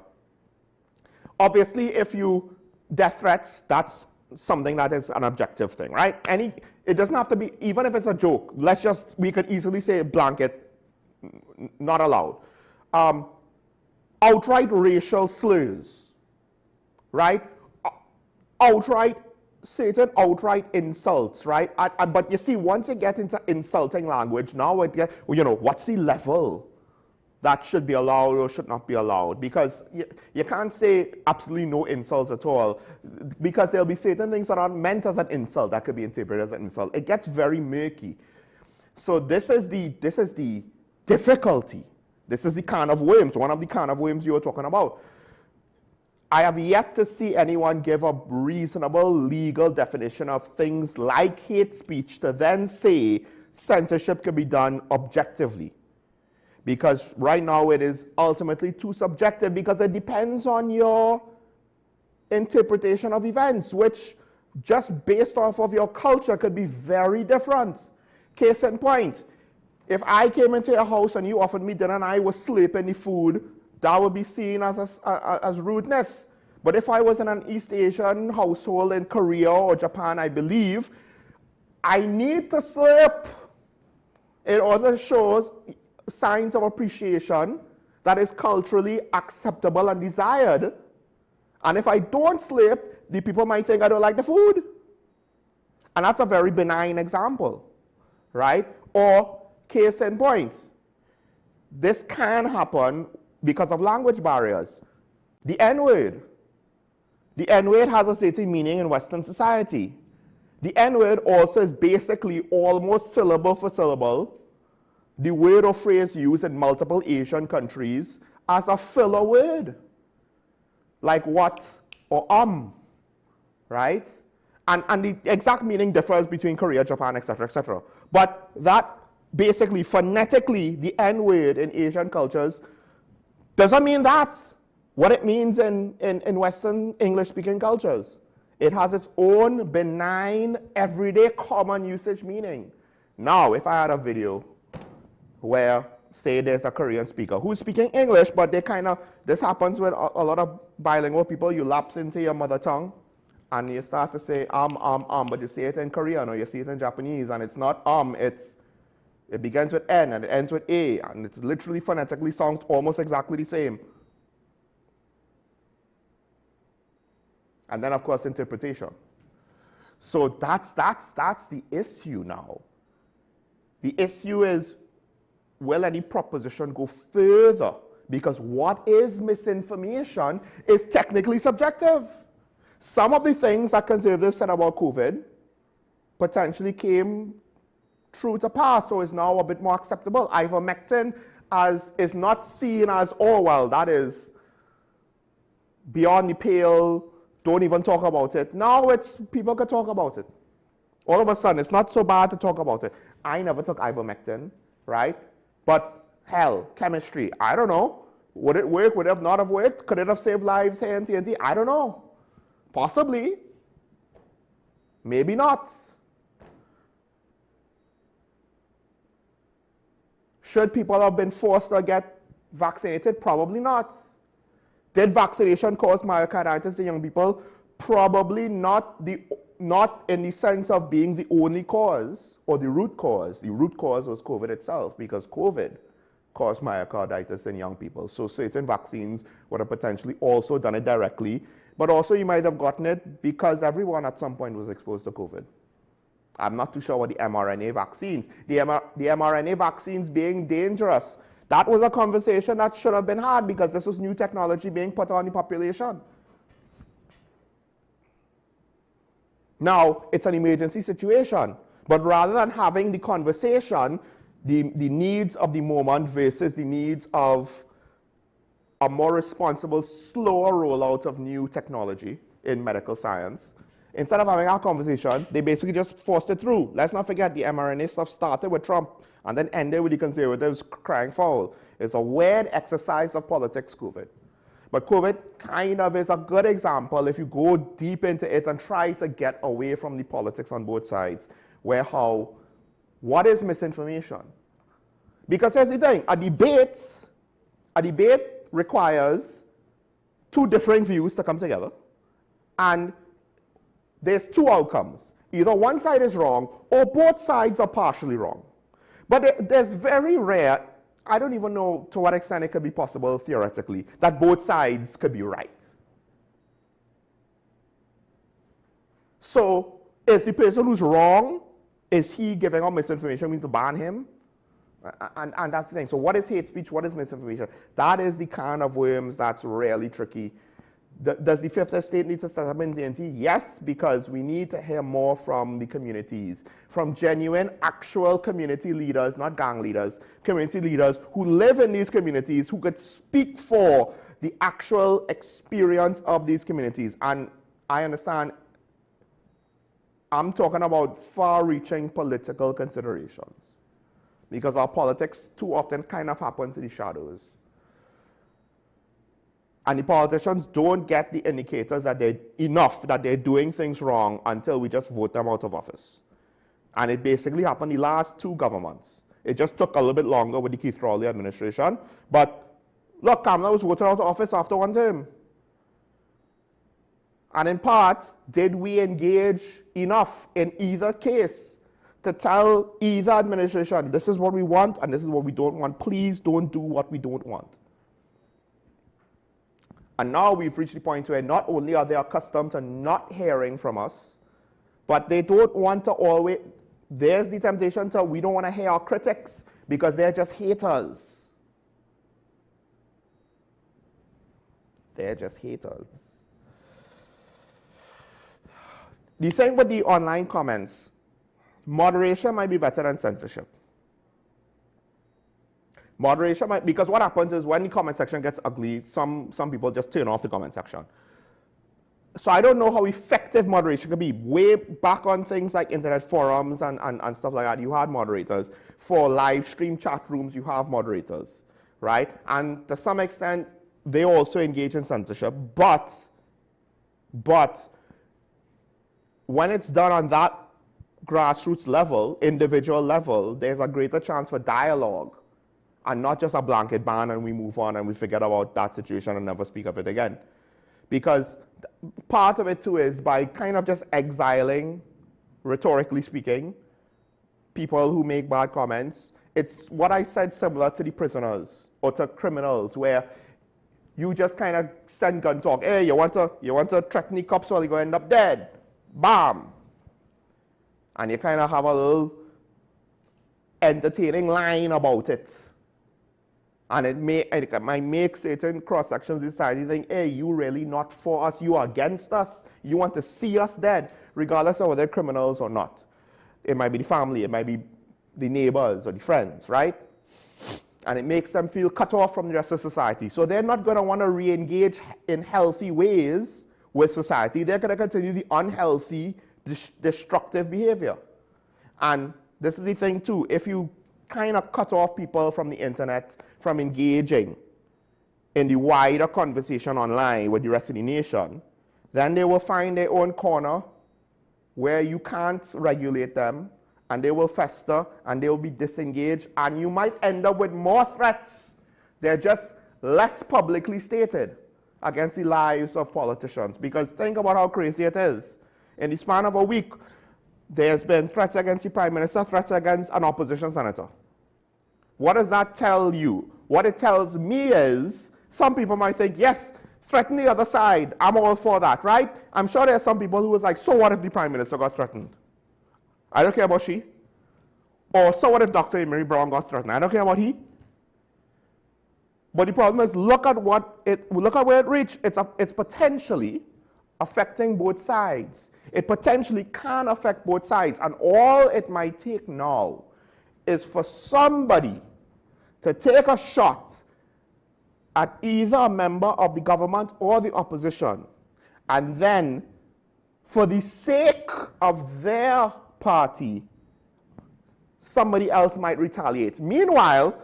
obviously, if you death threats, that's something that is an objective thing, right? It doesn't have to be, even if it's a joke, we could easily say blanket, not allowed. Outright racial slurs, right? Certain outright insults, right? But you see, once you get into insulting language, now what's the level that should be allowed or should not be allowed? Because you can't say absolutely no insults at all, because there'll be certain things that are meant as an insult that could be interpreted as an insult. It gets very murky. So this is the difficulty. This is the can of worms, one of the can of worms you were talking about. I have yet to see anyone give a reasonable legal definition of things like hate speech to then say censorship can be done objectively. Because right now it is ultimately too subjective, because it depends on your interpretation of events, which just based off of your culture could be very different. Case in point, if I came into your house and you offered me dinner and I was slurping the food, that would be seen as rudeness. But if I was in an East Asian household in Korea or Japan, I believe, I need to slurp. It also shows signs of appreciation that is culturally acceptable and desired. And if I don't slurp, the people might think I don't like the food. And that's a very benign example, right? Or case in point, this can happen because of language barriers. The N-word. The N-word has a certain meaning in Western society. The N-word also is basically almost syllable for syllable the word or phrase used in multiple Asian countries as a filler word. Like what or right? And the exact meaning differs between Korea, Japan, etc., etc. But that basically, phonetically, the N-word in Asian cultures doesn't mean that what it means in Western English-speaking cultures. It has its own benign, everyday, common usage meaning. Now, if I had a video where, say, there's a Korean speaker who's speaking English, but this happens with a lot of bilingual people, you lapse into your mother tongue, and you start to say but you say it in Korean or you say it in Japanese, and it's not it begins with N and it ends with A, and it's literally phonetically sounds almost exactly the same. And then, of course, interpretation. So that's the issue now. The issue is, will any proposition go further? Because what is misinformation is technically subjective. Some of the things that conservatives said about COVID potentially came true to pass, so is now a bit more acceptable. Ivermectin is not seen as, oh, well, that is beyond the pale, don't even talk about it. Now people can talk about it. All of a sudden, it's not so bad to talk about it. I never took ivermectin. right? But hell, chemistry, I don't know. Would it work? Would it have not have worked? Could it have saved lives here in TNT? I don't know. Possibly. Maybe not. Should people have been forced to get vaccinated? Probably not. Did vaccination cause myocarditis in young people? Probably not in the sense of being the only cause or the root cause. The root cause was COVID itself, because COVID caused myocarditis in young people. So certain vaccines would have potentially also done it directly, but also you might have gotten it because everyone at some point was exposed to COVID. I'm not too sure what the mRNA vaccines, the mRNA vaccines being dangerous. That was a conversation that should have been had because this was new technology being put on the population. Now, it's an emergency situation, but rather than having the conversation, the needs of the moment versus the needs of a more responsible, slower rollout of new technology in medical science, instead of having our conversation, they basically just forced it through. Let's not forget the mRNA stuff started with Trump and then ended with the conservatives crying foul. It's a weird exercise of politics, COVID. But COVID kind of is a good example if you go deep into it and try to get away from the politics on both sides, what is misinformation? Because here's the thing, a debate requires two different views to come together, and there's two outcomes. Either one side is wrong or both sides are partially wrong. But there's very rare, I don't even know to what extent it could be possible theoretically, that both sides could be right. So is the person who's wrong, is he giving out misinformation, means to ban him? And that's the thing. So what is hate speech? What is misinformation? That is the kind of worms that's really tricky. Does the Fifth Estate need to start up in TNT? Yes, because we need to hear more from the communities, from genuine, actual community leaders, not gang leaders, community leaders who live in these communities, who could speak for the actual experience of these communities. And I understand I'm talking about far-reaching political considerations, because our politics too often kind of happens in the shadows. And the politicians don't get the indicators that they're doing things wrong until we just vote them out of office. And it basically happened the last two governments. It just took a little bit longer with the Keith Rowley administration. But look, Kamala was voted out of office after one term. And in part, did we engage enough in either case to tell either administration, this is what we want and this is what we don't want. Please don't do what we don't want. And now we've reached the point where not only are they accustomed to not hearing from us, but they don't want to always, there's the temptation to, we don't want to hear our critics because they're just haters. They're just haters. The thing with the online comments, moderation might be better than censorship. Moderation might, because what happens is when the comment section gets ugly, some people just turn off the comment section. So I don't know how effective moderation can be. Way back on things like internet forums and stuff like that, you had moderators. For live stream chat rooms, you have moderators, right? And to some extent, they also engage in censorship, but when it's done on that grassroots level, individual level, there's a greater chance for dialogue and not just a blanket ban and we move on and we forget about that situation and never speak of it again. Because part of it too is by kind of just exiling, rhetorically speaking, people who make bad comments. It's what I said similar to the prisoners or to criminals, where you just kind of send gun talk. Hey, you want to threaten the cops or you're going to end up dead. Bam. And you kind of have a little entertaining line about it. And it might make certain cross-sections of society think, hey, you really not for us, you are against us, you want to see us dead, regardless of whether they're criminals or not. It might be the family, it might be the neighbors or the friends, right? And it makes them feel cut off from the rest of society. So they're not going to want to re-engage in healthy ways with society. They're going to continue the unhealthy, destructive behavior. And this is the thing too, if you kind of cut off people from the internet from engaging in the wider conversation online with the rest of the nation, then they will find their own corner where you can't regulate them, and they will fester, and they will be disengaged, and you might end up with more threats. They're just less publicly stated against the lives of politicians. Because think about how crazy it is. In the span of a week, there's been threats against the Prime Minister, threats against an opposition senator. What does that tell you? What it tells me is, some people might think, yes, threaten the other side, I'm all for that, right? I'm sure there are some people who was like, so what if the Prime Minister got threatened? I don't care about she. Or so what if Dr. Emery Brown got threatened? I don't care about he. But the problem is, look at where it reached. It's potentially affecting both sides. It potentially can affect both sides. And all it might take now is for somebody to take a shot at either a member of the government or the opposition, and then, for the sake of their party, somebody else might retaliate. Meanwhile,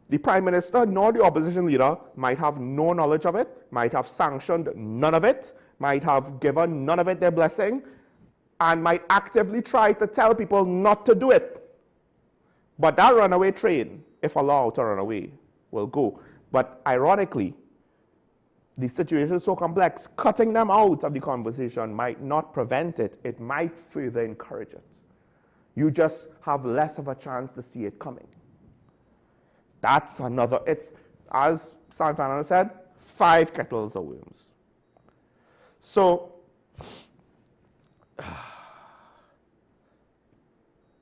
the Prime Minister nor the opposition leader might have no knowledge of it, might have sanctioned none of it, might have given none of it their blessing, and might actively try to tell people not to do it. But that runaway train, if allowed to run away, will go. But ironically, the situation is so complex, cutting them out of the conversation might not prevent it, it might further encourage it. You just have less of a chance to see it coming. That's another, it's, as San Fernando said, 5 kettles of worms. So,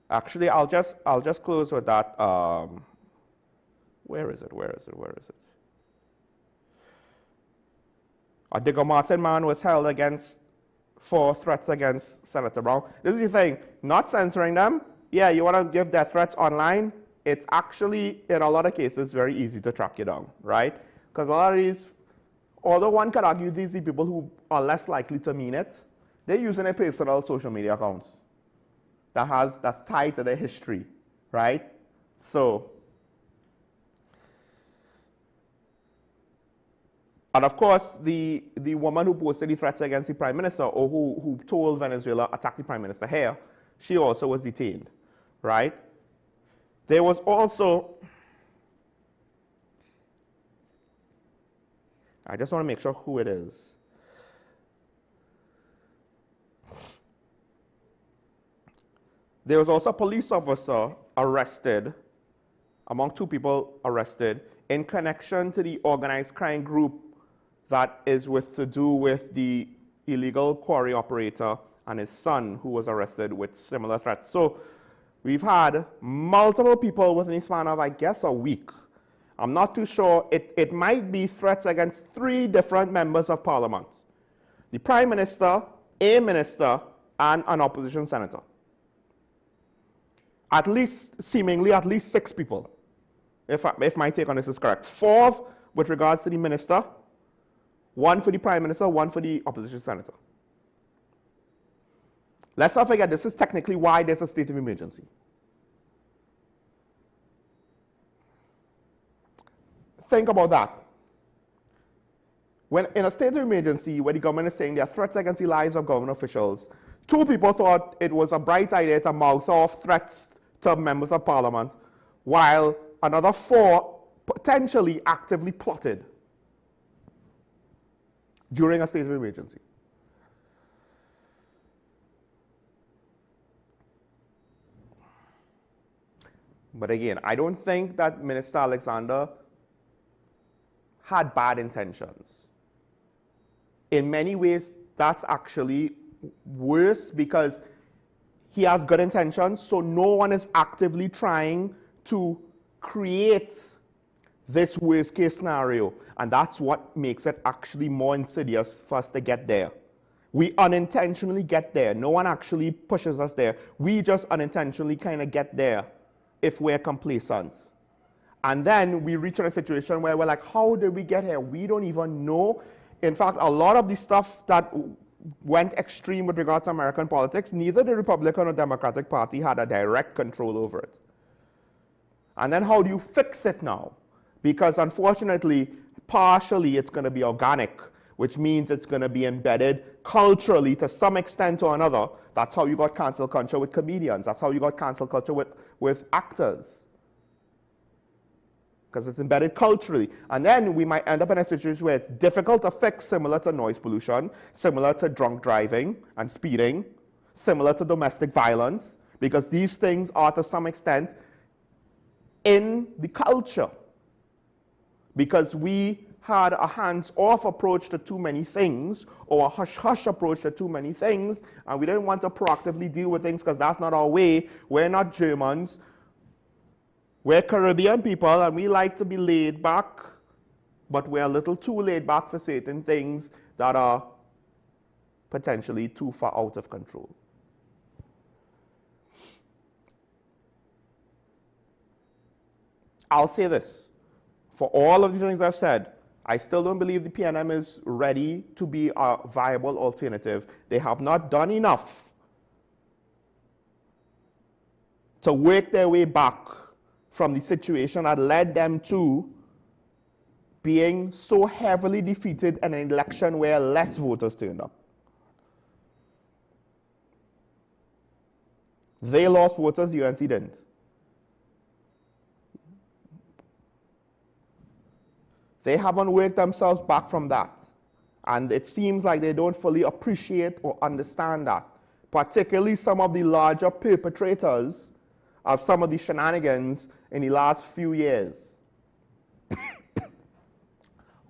actually, I'll just close with that. Where is it? A Digger Martin man was held for threats against Senator Brown. This is the thing, not censoring them. Yeah, you want to give death threats online. It's actually, in a lot of cases, very easy to track you down, right? Because a lot of these, although one could argue these are people who are less likely to mean it, they're using their personal social media accounts that's tied to their history, right? So, and of course, the woman who posted the threats against the Prime Minister, or who told Venezuela, attack the Prime Minister here, she also was detained, right? There was also, I just want to make sure who it is. There was also a police officer arrested, among 2 people arrested, in connection to the organized crime group that is to do with the illegal quarry operator and his son, who was arrested with similar threats. So we've had multiple people within the span of, I guess, a week. I'm not too sure. It might be threats against 3 different members of parliament. The Prime Minister, a minister, and an opposition senator. Seemingly at least 6 people, if my take on this is correct. 4 with regards to the minister, 1 for the Prime Minister, 1 for the opposition senator. Let's not forget, this is technically why there's a state of emergency. Think about that. When in a state of emergency, where the government is saying there are threats against the lives of government officials, 2 people thought it was a bright idea to mouth off threats to members of parliament, while another 4 potentially actively plotted during a state of emergency. But again, I don't think that Minister Alexander had bad intentions. In many ways, that's actually worse, because he has good intentions, so no one is actively trying to create this worst case scenario. And that's what makes it actually more insidious for us to get there. We unintentionally get there. No one actually pushes us there. We just unintentionally kind of get there if we're complacent. And then we reach a situation where we're like, how did we get here? We don't even know. In fact, a lot of the stuff that went extreme with regards to American politics, neither the Republican or Democratic Party had a direct control over it. And then how do you fix it now? Because unfortunately, partially it's going to be organic, which means it's going to be embedded culturally to some extent or another. That's how you got cancel culture with comedians. That's how you got cancel culture with actors. Because it's embedded culturally. And then we might end up in a situation where it's difficult to fix, similar to noise pollution, similar to drunk driving and speeding, similar to domestic violence, because these things are to some extent in the culture. Because we had a hands-off approach to too many things, or a hush-hush approach to too many things, and we didn't want to proactively deal with things because that's not our way. We're not Germans. We're Caribbean people, and we like to be laid back, but we're a little too laid back for certain things that are potentially too far out of control. I'll say this. For all of the things I've said, I still don't believe the PNM is ready to be a viable alternative. They have not done enough to work their way back from the situation that led them to being so heavily defeated in an election where less voters turned up. They lost voters, UNC didn't. They haven't worked themselves back from that. And it seems like they don't fully appreciate or understand that. Particularly some of the larger perpetrators of some of the shenanigans in the last few years.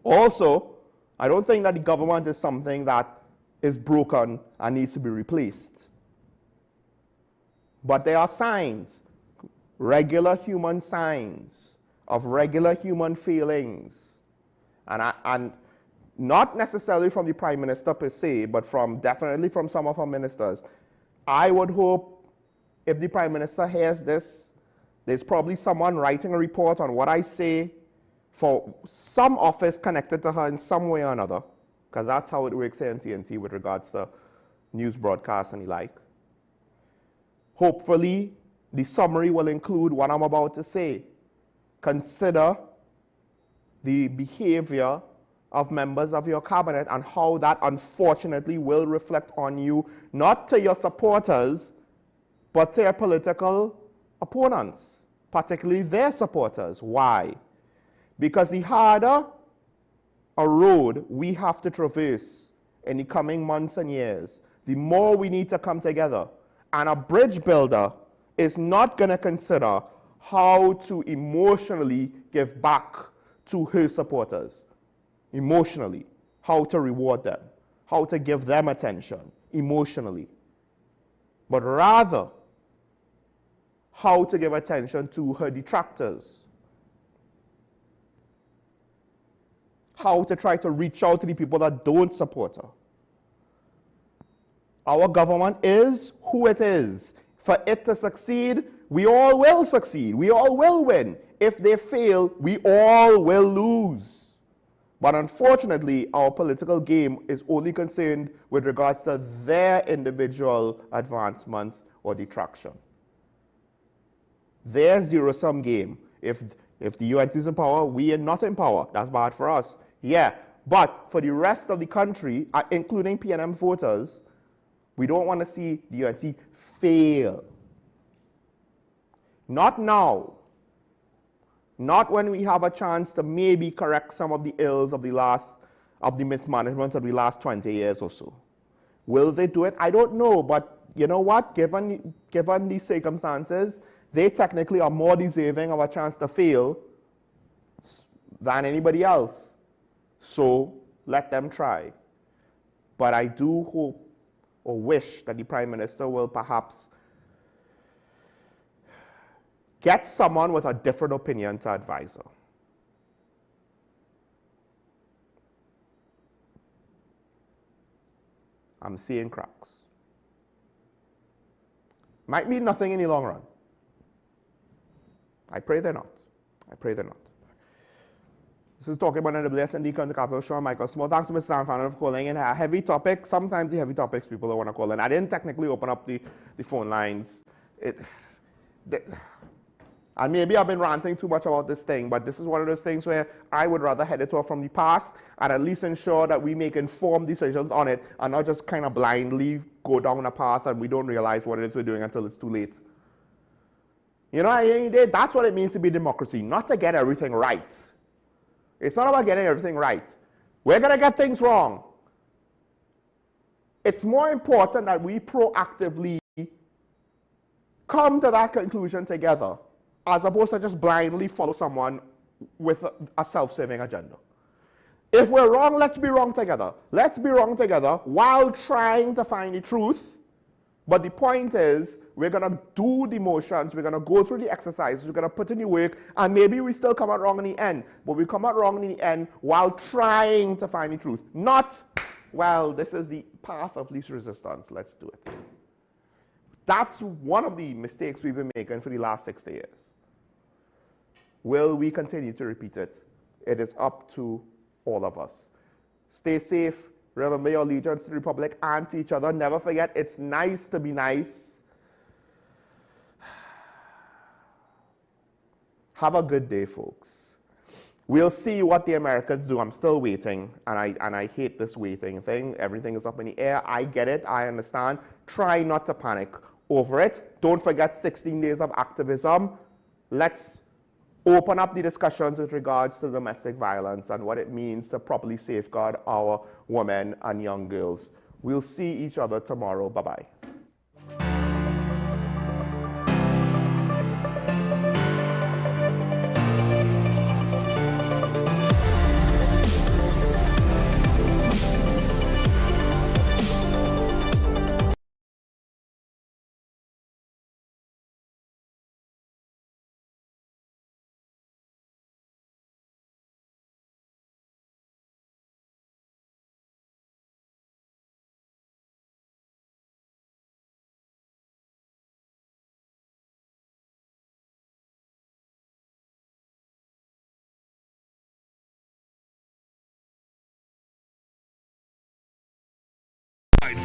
Also, I don't think that the government is something that is broken and needs to be replaced. But there are signs, regular human signs of regular human feelings. And not necessarily from the Prime Minister per se, but definitely from some of our ministers. I would hope if the Prime Minister hears this, there's probably someone writing a report on what I say for some office connected to her in some way or another, because that's how it works here in TNT with regards to news broadcasts and the like. Hopefully, the summary will include what I'm about to say. Consider the behavior of members of your cabinet and how that unfortunately will reflect on you, not to your supporters, but to your political opponents, particularly their supporters. Why? Because the harder a road we have to traverse in the coming months and years, the more we need to come together. And a bridge builder is not going to consider how to emotionally give back to her supporters, emotionally, how to reward them, how to give them attention emotionally, but rather how to give attention to her detractors, how to try to reach out to the people that don't support her. Our government is who it is. For it to succeed, we all will succeed. We all will win. If they fail, we all will lose. But unfortunately, our political game is only concerned with regards to their individual advancements or detraction. Their zero-sum game. If the UNC is in power, we are not in power. That's bad for us. Yeah, but for the rest of the country, including PNM voters, we don't want to see the UNC fail. Not now. Not when we have a chance to maybe correct some of the ills of the mismanagement of the last 20 years or so. Will they do it? I don't know, but you know what? Given these circumstances, they technically are more deserving of a chance to fail than anybody else. So let them try. But I do hope or wish that the Prime Minister will perhaps get someone with a different opinion to advise her. I'm seeing cracks. Might mean nothing in the long run. I pray they're not. I pray they're not. This is talking about the WSND Country Capital Show. Michael Small. Thanks to Mr. Sam Fannin for calling in. A heavy topic. Sometimes the heavy topics people don't want to call in. I didn't technically open up the phone lines. And maybe I've been ranting too much about this thing, but this is one of those things where I would rather head it off from the past and at least ensure that we make informed decisions on it and not just kind of blindly go down a path and we don't realize what it is we're doing until it's too late. You know, that's what it means to be democracy, not to get everything right. It's not about getting everything right. We're going to get things wrong. It's more important that we proactively come to that conclusion together, as opposed to just blindly follow someone with a self-serving agenda. If we're wrong, let's be wrong together. Let's be wrong together while trying to find the truth. But the point is, we're going to do the motions, we're going to go through the exercises, we're going to put in the work, and maybe we still come out wrong in the end. But we come out wrong in the end while trying to find the truth. Not, well, this is the path of least resistance, let's do it. That's one of the mistakes we've been making for the last 60 years. Will we continue to repeat it? It is up to all of us. Stay safe. Remember your allegiance to the Republic and to each other. Never forget, it's nice to be nice. Have a good day, folks. We'll see what the Americans do. I'm still waiting, and I hate this waiting thing. Everything is up in the air. I get it. I understand. Try not to panic over it. Don't forget 16 days of activism. Let's open up the discussions with regards to domestic violence and what it means to properly safeguard our women and young girls. We'll see each other tomorrow. Bye-bye.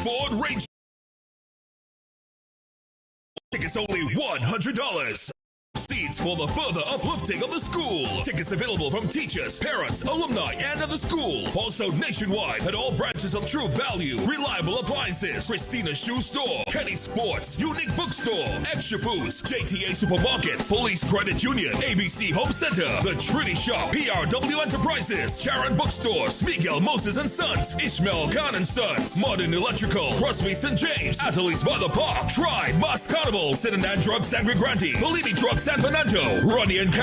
Ford Ranger. Tickets only $100. Seats for the further uplifting of the school. Tickets available from teachers, parents, alumni, and of the school. Also nationwide at all branches of True Value, Reliable Appliances, Christina Shoe Store, Kenny Sports, Unique Bookstore, Extra Foods, JTA Supermarkets, Police Credit Union, ABC Home Center, The Trinity Shop, PRW Enterprises, Sharon Bookstores, Miguel Moses and Sons, Ishmael Khan and Sons, Modern Electrical, Crosby St. James, Attorleys by the Park, Tribe, Mass Carnival, Cinnamon Drug Sangre Grande, Bellini Drug San Fernando, Ronnie and